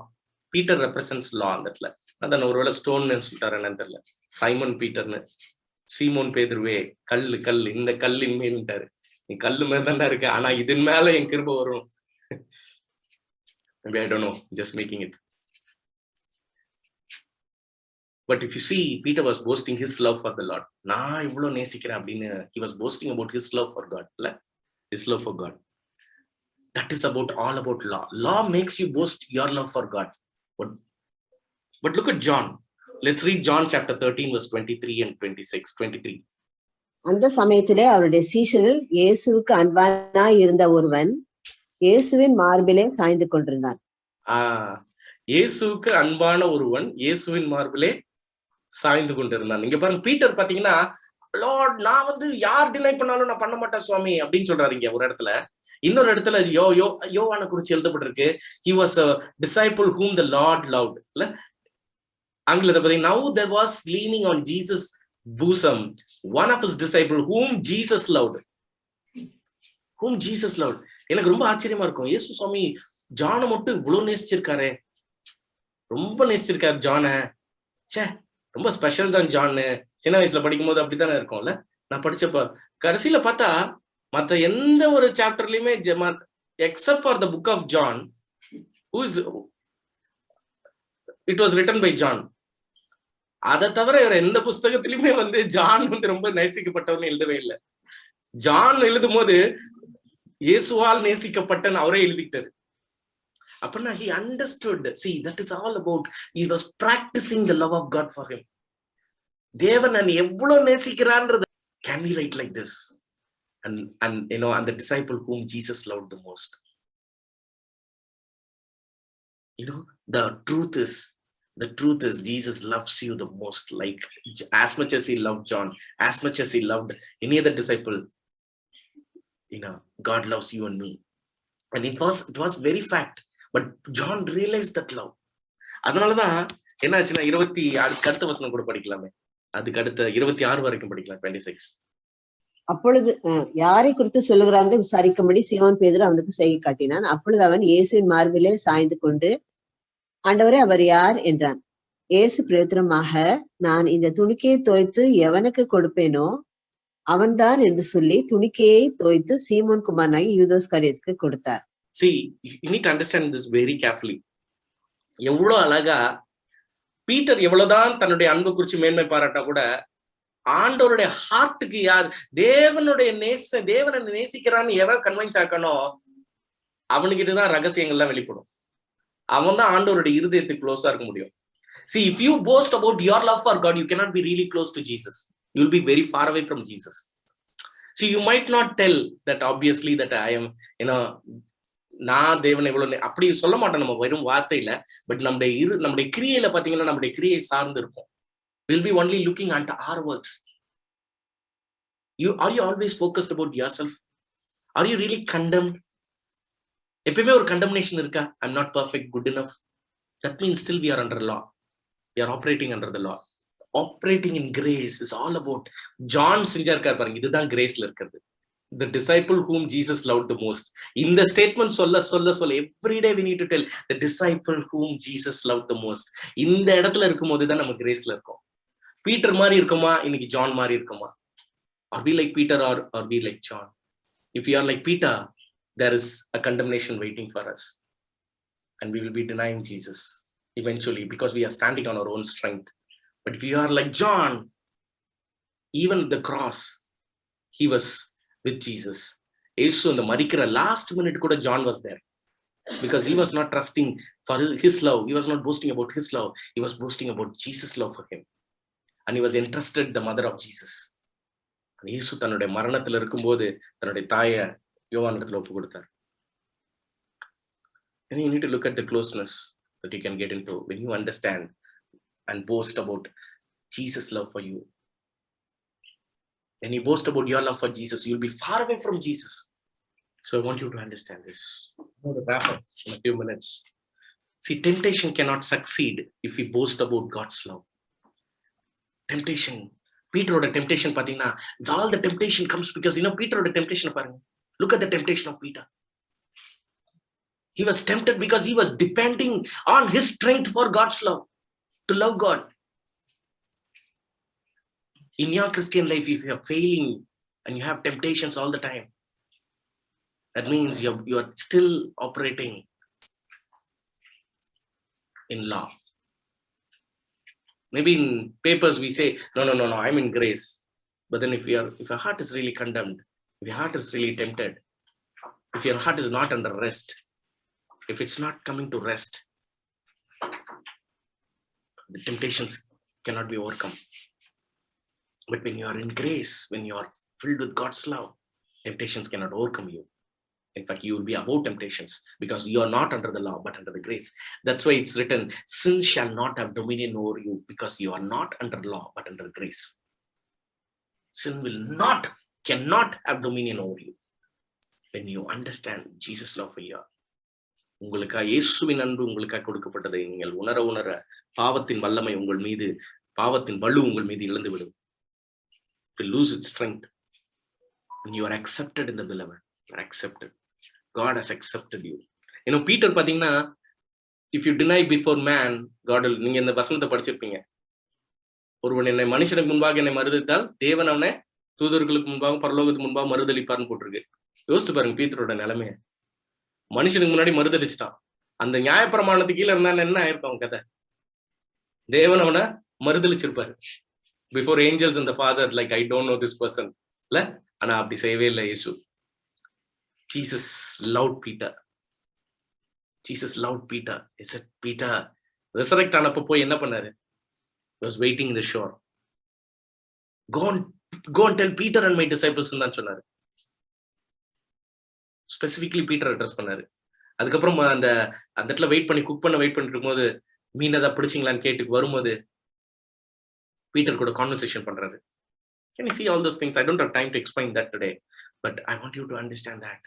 Peter represents law on that. அதான் ஒருவேளை stone சொல்லிட்டாரு என்னன்னு தெரியல. Simon பீட்டர்னு, சீமோன் பேதுருவே கல்லு இந்த கல்லின் மேல்ட்டாரு. நீ கல்லு மேல தானே இருக்க, ஆனா இதன் மேல என் கிருபை வரும். Maybe I don't know, just making it. But if you see, Peter was boasting his love for the Lord. நான் இவ்வளவு நேசிக்கிறேன் அப்படின்னு he was boasting about his love for God. His love for God. That is all about law. Law makes you boast your love for God. But look at John. Let's read John chapter 13 verse 23 and 26. 23.
அந்த சமயத்திலே அவருடைய சீஷரில் இயேசுவுக்கு அன்பானாய் இருந்த ஒருவன் இயேசுவின் மார்பிலே சாய்ந்து கொண்டிருந்தான்.
இயேசுவுக்கு அன்பான ஒருவன் இயேசுவின் மார்பிலே சாய்ந்து கொண்டிருந்தான். நீங்க பாருங்க, பீட்டர் பாத்தீங்கன்னா, லார்ட் நான் யார் டினை பண்ணாலும் நான் பண்ண மாட்டேன் சுவாமி அப்படின்னு சொல்றாரு இங்க ஒரு இடத்துல. இன்னொரு இடத்துல யோவானை குறிச்சு எழுதப்பட்டிருக்கு, he was a disciple whom the Lord loved. இல்ல ஆங்கிலத்தை பாத்தீங்கன்னா, now there was leaning on Jesus bosom one of his disciples whom Jesus loved. எனக்கு ரொம்ப ஆச்சரியமா இருக்கும், இயேசு சுவாமி ஜானை மட்டும் இவ்வளவு நேசிச்சிருக்காரு, ரொம்ப நேசிச்சிருக்காரு ஜான. சே, ரொம்ப ஸ்பெஷல் தான் ஜான்னு. சின்ன வயசுல படிக்கும் போது அப்படித்தானே இருக்கும்ல. நான் படிச்சப்ப கடைசியில பார்த்தா மற்ற எந்த ஒரு சாப்டர்லயுமே except for the book of John, it was written by John. அதை தவிர இவர் எந்த புஸ்தகத்திலுமே வந்து ஜான் வந்து ரொம்ப நேசிக்கப்பட்டவர்னு எழுதவே இல்லை. ஜான் எழுதும் போது இயேசுவால் நேசிக்கப்பட்டன்னு அவரே எழுதிட்டாரு. அப்படின்னா he understood. See, that is all about, he was practicing the love of God for him. தேவன் நான் எவ்வளவு நேசிக்கிறான்றது. Can we write like this? And you know, and the disciple whom Jesus loved the most. You know, the truth is Jesus loves you the most, like as much as he loved John, as much as he loved any other disciple. You know, God loves you and me. And it was very fact. But John realized that love. அதனாலதான் என்ன ஆச்சுன்னா 26 அடுத்த வசனம் கூட படிக்கலாமே, அதுக்கு அடுத்த 26 வரைக்கும் படிக்கலாம். 26.
அப்பொழுது யாரை குறித்து சொல்லுகிறான் என்று விசாரிக்கும்படி சீமோன் பேதுரு அவனுக்கு செய்கை காட்டினான். அப்பொழுது அவன் இயேசுவின் மார்பிலே சாய்ந்து கொண்டு, ஆண்டவரே, அவர் யார் என்றான். இயேசு பிரயோத்திரமாக, நான் இந்த துணிக்கையை தோய்த்து எவனுக்கு கொடுப்பேனோ அவன்தான் என்று சொல்லி துணிக்கையை தோய்த்து சீமோன் குமாரனாகி யூதாஸ்காரியத்துக்கு கொடுத்தார்.
See, you need to understand this very carefully. எவ்வளவு அழகா பீட்டர் எவ்வளவுதான் தன்னுடைய அன்பு குறிச்சு மேன்மை பாராட்டா கூட, ஆண்டவருடைய ஹார்ட்டுக்கு யார் தேவனுடைய தேவனை நேசிக்கிறான்னு எவன் கன்வின்ஸ் ஆக்கணும், அவனுக்கிட்டதான் ரகசியங்கள்லாம் வெளிப்படும். அவன் தான் ஆண்டவருடைய இருதயத்துக்கு க்ளோஸா இருக்க முடியும். See, if you boast about your love for God, you cannot be really close to Jesus. You will be very far away from Jesus. See, you might not tell that obviously that I am, you know, நான் தேவனை இவ்வளவு அப்படி சொல்ல மாட்டோம் நம்ம வெறும் வார்த்தையில. But நம்முடைய கிரியையில பாத்தீங்கன்னா நம்முடைய கிரியை சார்ந்து இருக்கும். We'll be only looking at our works. Are you always focused about yourself? Are you really condemned? எப்பவுமே ஒரு கண்டம்னேஷன் இருக்கா? I'm not perfect, good enough. That means still we are under law. We are operating under the law. Operating in grace is all about, John செஞ்சார்க்கார் பாருங்க, இதுதான் கிரேஸ்ல இருக்கிறது. The disciple whom Jesus loved the most. இந்த statement சொல்ல every day we need to tell the disciple whom Jesus loved the most. இந்த இடத்துல இருக்கும்போது தான் நம்ம கிரேஸ்ல இருக்கோம். பீட்டர் மாதிரி இருக்குமா, இன்னைக்கு ஜான் மாதிரி இருக்குமா? Are we like Peter or are we like John? If we are like Peter, there is a condemnation waiting for us, and we will be denying Jesus eventually because we are standing on our own strength. But if you are like John, even the cross, he was with Jesus. Yesu and the marikira last minute kuda John was there because he was not trusting for his love. He was not boasting about his love. He was boasting about Jesus' love for him, and he was entrusted the mother of Jesus. And Yesu தன்னுடைய மரணத்துல இருக்கும்போது தன்னுடைய தாயை யோவானிடத்துல ஒப்பு கொடுத்தார். And you need to look at the closeness that you can get into when you understand and boast about Jesus' love for you. When you boast about your love for Jesus, you'll be far away from Jesus. So I want you to understand this. I'm going to wrap up in a few minutes. See, temptation cannot succeed if we boast about God's love. Temptation, Peter temptation pathina, all the temptation comes because, you know, Peter temptation paranga. Look at the temptation of Peter. He was tempted because he was depending on his strength for God's love, to love God. In your Christian life, if you are failing and you have temptations all the time, that means you are still operating in law. Maybe in papers we say, no, I'm in grace. But then if your heart is really condemned, if your heart is really tempted, if your heart is not under rest, if it's not coming to rest, the temptations cannot be overcome. But when you are in grace, when you are filled with God's love, temptations cannot overcome you. In fact, you will be above temptations because you are not under the law, but under the grace. That's why it's written, sin shall not have dominion over you because you are not under law, but under grace. Sin cannot have dominion over you when you understand Jesus' love for you. உங்களுக்கா இயேசுவின் அன்பு உங்களுக்காக கொடுக்கப்பட்டதை நீங்கள் உணர பாவத்தின் வல்லமை உங்கள் மீது, பாவத்தின் வலு உங்கள் மீது இழந்துவிடும். To lose its strength. When you are accepted in the beloved, you are accepted. God has accepted you. You know, Peter பாத்தீங்கன்னா, if you deny before man, God will, நீங்க இந்த வசனத்தை படிச்சிருப்பீங்க, ஒருவன் என்னை மனுஷனுக்கு முன்பாக என்னை மறுதலித்தால் தேவன் அவனை தூதர்களுக்கு முன்பாக பரலோகத்துக்கு முன்பாக மறுதலிப்பார்னு போட்டிருக்கு. யோசித்து பாருங்க பீட்டரோட நிலைமைய. மனுஷனுக்கு முன்னாடி மறுதலிச்சிட்டான். அந்த நியாயப்பிரமாணத்துக்கு கீழே இருந்தா என்ன ஆயிருக்கும் கதை? தேவன் அவனை மறுதளிச்சிருப்பாரு. Before angels and the father like I don't know this person இல்ல. ஆனா அப்படி செய்யவே இல்லை இயேசு. Jesus loved Peter. Jesus loved Peter. He said, Peter, resurrect ஆனப்ப போய் என்ன பண்ணாரு? He was waiting in the shore. Go and tell Peter and my disciples தான் சொன்னாரு. ஸ்பெசிபிக்லி பீட்டர் அட்ரஸ் பண்ணாரு. அதுக்கப்புறம் அந்த இடத்துல வெயிட் பண்ணிட்டு இருக்கும்போது மீன் ஏதாவது பிடிச்சிங்களான்னு கேட்டு வரும்போது பீட்டர் கூட கான்வர்சேஷன் பண்றாரு. Can you see all those things? I don't have time to explain that today, but I want you to understand that.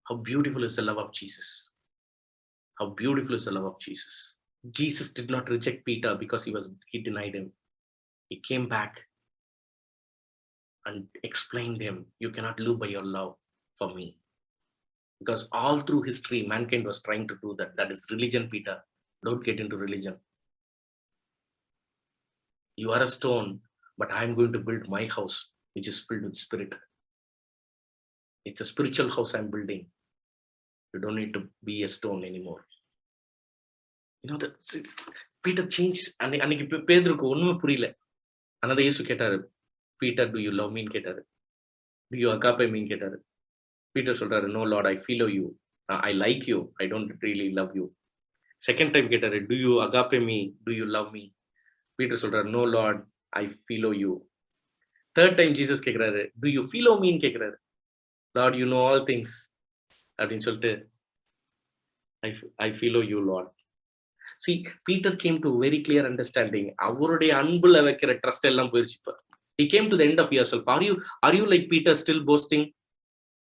How beautiful is the love of Jesus. How beautiful is the love of Jesus. Jesus did not reject Peter because he denied him. He came back and explained him, you cannot live by your love for me. Because all through history, mankind was trying to do that. That is religion, Peter. Don't get into religion. You are a stone, but I am going to build my house, which is filled with spirit. It's a spiritual house I'm building. You don't need to be a stone anymore. You know that Peter changed. அன்னைக்கு பேதுருக்கு ஒண்ணுமே புரியல. ஆனா இயேசு கேட்டாரு, Peter do you love me கேட்டாரு. Do you agape me கேட்டாரு. Peter சொல்றாரு, no Lord, I follow you. I like you. I don't really love you. Second time கேட்டாரு, do you agape me? Do you love me? Peter சொல்றாரு, no Lord, I follow you. Third time Jesus கேக்குறாரு, do you follow me கேக்குறாரு. Lord, you know all things அப்படின்னு சொல்லிட்டு I follow you, Lord. See, Peter came to very clear understanding. அவருடைய அன்புல வைக்கிற trust எல்லாம் போயிருச்சு. இப்ப he came to the end of yourself. Are you like Peter, still boasting?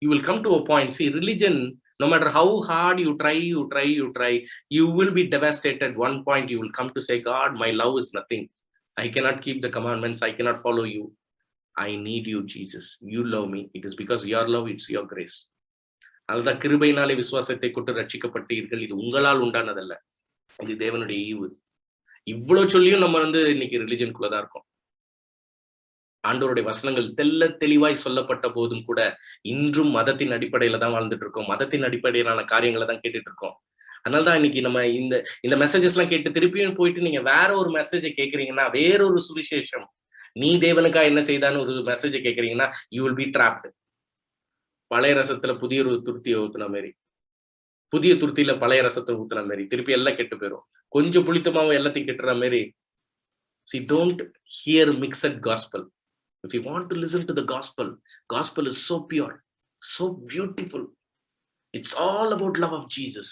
You will come to a point. See, religion, no matter how hard you try, you will be devastated. One point you will come to say, God, my love is nothing. I cannot keep the commandments. I cannot follow you. I need you, Jesus. You love me. It is because your love, it's your grace. அதுதான் கிருபையினாலே விசுவாசத்தை கொண்டு ரட்சிக்கப்பட்டீர்கள். இது உங்களால் உண்டானதல்ல, இது தேவனுடைய ஈவு. இவ்வளவு சொல்லியும் நம்ம இன்னைக்கு ரிலிஜனுக்குள்ளதான் இருக்கோம். ஆண்டவருடைய வசனங்கள் தெளிவாய் சொல்லப்பட்ட போதும் கூட இன்றும் மதத்தின் அடிப்படையில தான் வாழ்ந்துட்டு இருக்கோம். மதத்தின் அடிப்படையிலான காரியங்களை தான் கேட்டுட்டு இருக்கோம். அதனாலதான் இன்னைக்கு நம்ம இந்த மெசேஜஸ் எல்லாம் கேட்டு திருப்பியும் போயிட்டு நீங்க வேற ஒரு மெசேஜை கேட்கறீங்கன்னா, வேறொரு சுவிசேஷம், நீ தேவனுக்கா என்ன செய்தான்னு ஒரு மெசேஜை கேட்கறீங்கன்னா, யூ வில் பி ட்ராப்டு. பழைய ரசத்துல புதிய ஒரு துருத்தியை ஊத்துன மாதிரி, புதிய துருத்தியில பழைய ரசத்தை ஊத்துன மாதிரி திருப்பி எல்லாம் கெட்டு போயிடும். கொஞ்சம் புளித்தமாவும் எல்லாத்தையும் கெட்டுற மாதிரி. See, don't hear mixed gospel. If you want to listen to the gospel is so pure, so beautiful. It's all about love of Jesus,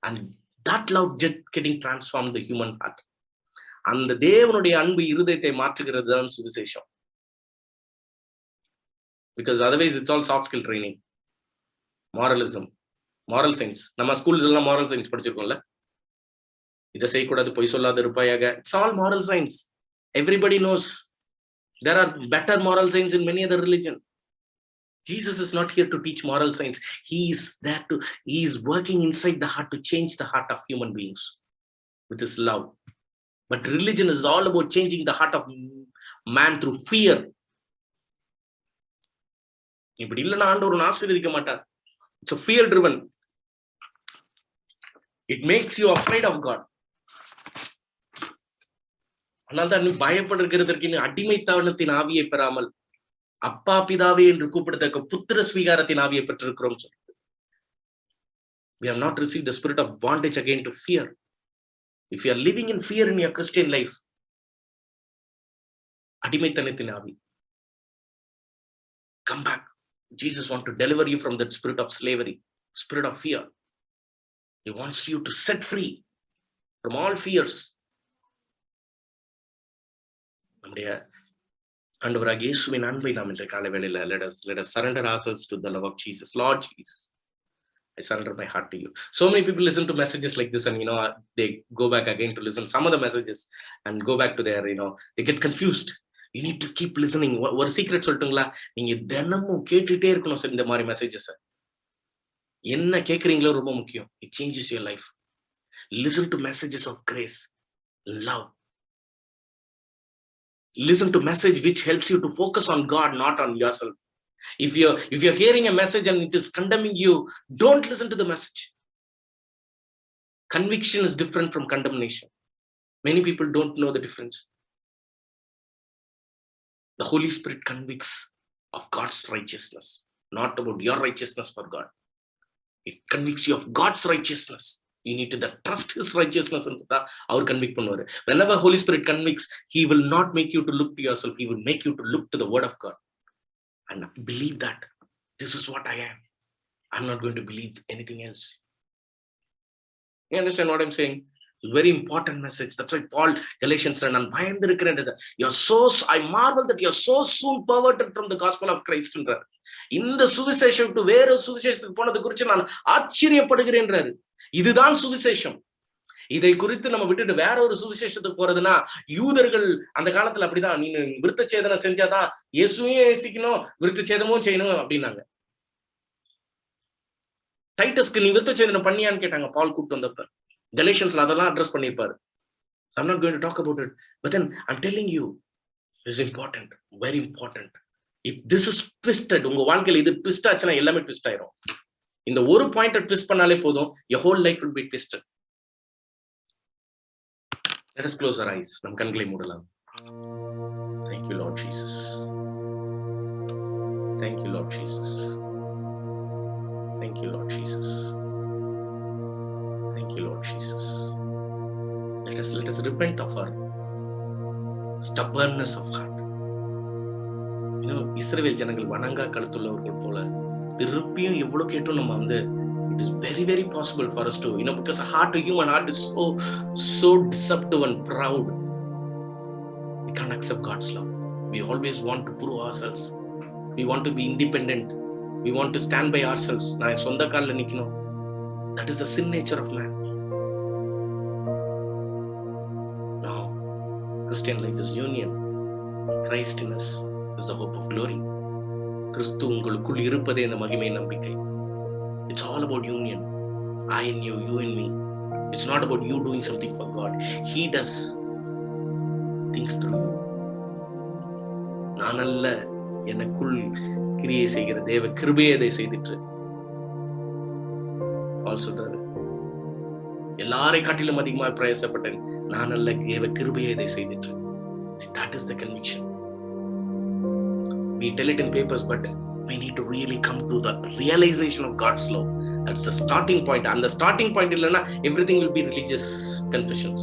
and that love just getting transformed the human heart. அந்த தேவனுடைய அன்பு இருதயத்தை மாற்றுகிறது தான் சுவிசேஷம். Because otherwise it's all soft skill training, moralism, moral science. நம்ம ஸ்கூல்ல எல்லாம் moral science படிச்சிருக்கோம்ல. இதை செய்யக்கூடாது, பொய் சொல்லாத இருப்பாயாக. It's all moral science. Everybody knows. There are better moral science in many other religion. Jesus is not here to teach moral science. He is working inside the heart to change the heart of human beings with his love. But religion is all about changing the heart of man through fear. இப்படி இல்லைன்னா ஆண்டவர் ஆசீர்வதிக்க மாட்டார். It's a fear driven. It makes you afraid of God. அதனால்தான் நீ பயப்படுகிறதற்கு அடிமைத்தனத்தின் ஆவியை பெறாமல் அப்பா பிதாவே என்று கூப்பிடத்தக்க புத்திர ஸ்வீகாரத்தின் ஆவியை பெற்றிருக்கிறோம். We have not received the spirit of bondage again to fear. If you are living in fear in your Christian life, அடிமைத்தனத்தின் ஆவி. Come back. Jesus wants to deliver you from that spirit of slavery, spirit of fear. He wants you to set free from all fears. நம்முடைய ஆண்டவராகிய இயேசுவின் அன்பை நாம் இன்றைய காலை வேளையில let us surrender ourselves to the love of Jesus. Lord Jesus, I surrender my heart to you. So many people listen to messages like this and they go back again to listen some of the messages and go back to their they get confused. You need to keep listening. ஒரு secret சொல்லட்டுங்களா, நீங்க தினமும் கேட்டுட்டே இருக்கணும் sir இந்த மாதிரி messages. என்ன கேட்கறீங்களோ ரொம்ப முக்கியம். It changes your life. Listen to messages of grace, love. Listen to message which helps you to focus on God, not on yourself. If you're hearing a message and it is condemning you, don't listen to the message. Conviction is different from condemnation. Many people don't know the difference. The Holy Spirit convicts of God's righteousness, not about your righteousness for God. It convicts you of God's righteousness. You need to trust His righteousness and our convict பண்ணுவாரு. Whenever Holy Spirit convicts, He will not make you to look to yourself. He will make you to look to the Word of God and believe that this is what I am. I'm not going to believe anything else. You understand what I'm saying? Very important message. That's why Paul, Galatians, நான் பயந்திருக்கிறேன். I marvel that you're so soon perverted from the gospel of Christ. இந்த சுவிசேஷம் விட்டு வேற சுவிசேஷத்துக்கு போனது குறித்து நான் ஆச்சரியப்படுகிறேன்றாரு. இதுதான் சுவிசேஷம். இதை குறித்து நம்ம விட்டுட்டு வேற ஒரு சுவிசேஷத்துக்கு போறதுன்னா, யூதர்கள் அந்த காலத்துல அப்படிதான், நீ விருத்த சேதனம் செஞ்சாதான் இயேசுவையும் நேசிக்கணும், விருத்த சேதமும் செய்யணும் அப்படின்னாங்க. டைட்டஸ்க்கு நீ விருத்த சேதனம் பண்ணியான்னு கேட்டாங்க பால் கூப்பிட்டு வந்தப்ப. Galatiansல அதெல்லாம் அட்ரஸ் பண்ணிருப்பாரு. I'm not going to talk about it, but then I'm telling you, it's important, very important. If this is twisted, உங்க வாழ்க்கையில இது ட்விஸ்ட் ஆச்சுன்னா எல்லாமே ட்விஸ்ட் ஆயிரும். இந்த ஒரு பாயிண்ட் ட்விஸ்ட் பண்ணாலே போதும், your whole life will be twisted. Let us close our eyes. நம் கண்களை மூடலாம். Thank you, Lord Jesus. Thank you, Lord Jesus. Thank you, Lord Jesus. Thank you, Lord Jesus. Let us repent of our stubbornness of heart. You know, இஸ்ரவேல் ஜனங்கள் வணங்கா கழுத்துள்ளவர்கள் போல திருப்பியும் எவ்வளவு கேட்டும் நம்ம வந்து, it is very, very possible for us to, you know, because human heart is so deceptive and proud. We can't accept God's love. We always want to prove ourselves. We want to be independent. We want to stand by ourselves. நான் சொந்த கால்ல நிக்கணும். That is the sin nature of man. No, Christian life is union. Christ in us is the hope of glory. கிறிஸ்து உங்களுக்குள் இருப்பதே இந்த மகிமை நம்பிக்கை. It's all about union. I in you, you in me. It's not about you doing something for God. He does things through you. நான் அல்ல, எனக்குள் கிரியை செய்கிற தேவ கிருபையை அதை செய்திட்டு பால் சொல்றாரு, எல்லாரை காட்டிலும் அதிகமாக பிரயாசப்பட்டேன், நான் அல்ல, தேவ கிருபையை அதை செய்திட்டு. That is the conviction. We tell it in papers, but we need to really come to the realization of God's love. That's the starting point. And the starting point illana, everything will be religious confessions.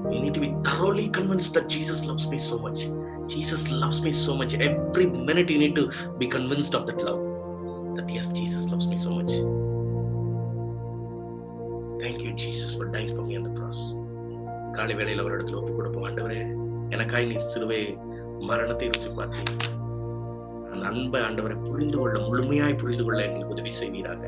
We need to be thoroughly convinced that Jesus loves me so much. Jesus loves me so much. Every minute you need to be convinced of that love. That yes, Jesus loves me so much. Thank you, Jesus, for dying for me on the cross. காலை வேளையில் அவரிடத்தில் ஒப்புக் கொடுப்போம். ஆண்டவரே, எனக்காய் நீ சிலுவை மரணத்தை ருசி பார்த்தீங்க. அந்த அன்பை ஆண்டவரை புரிந்து கொள்ள, முழுமையாய் புரிந்து கொள்ள எங்களுக்கு உதவி செய்வீராக.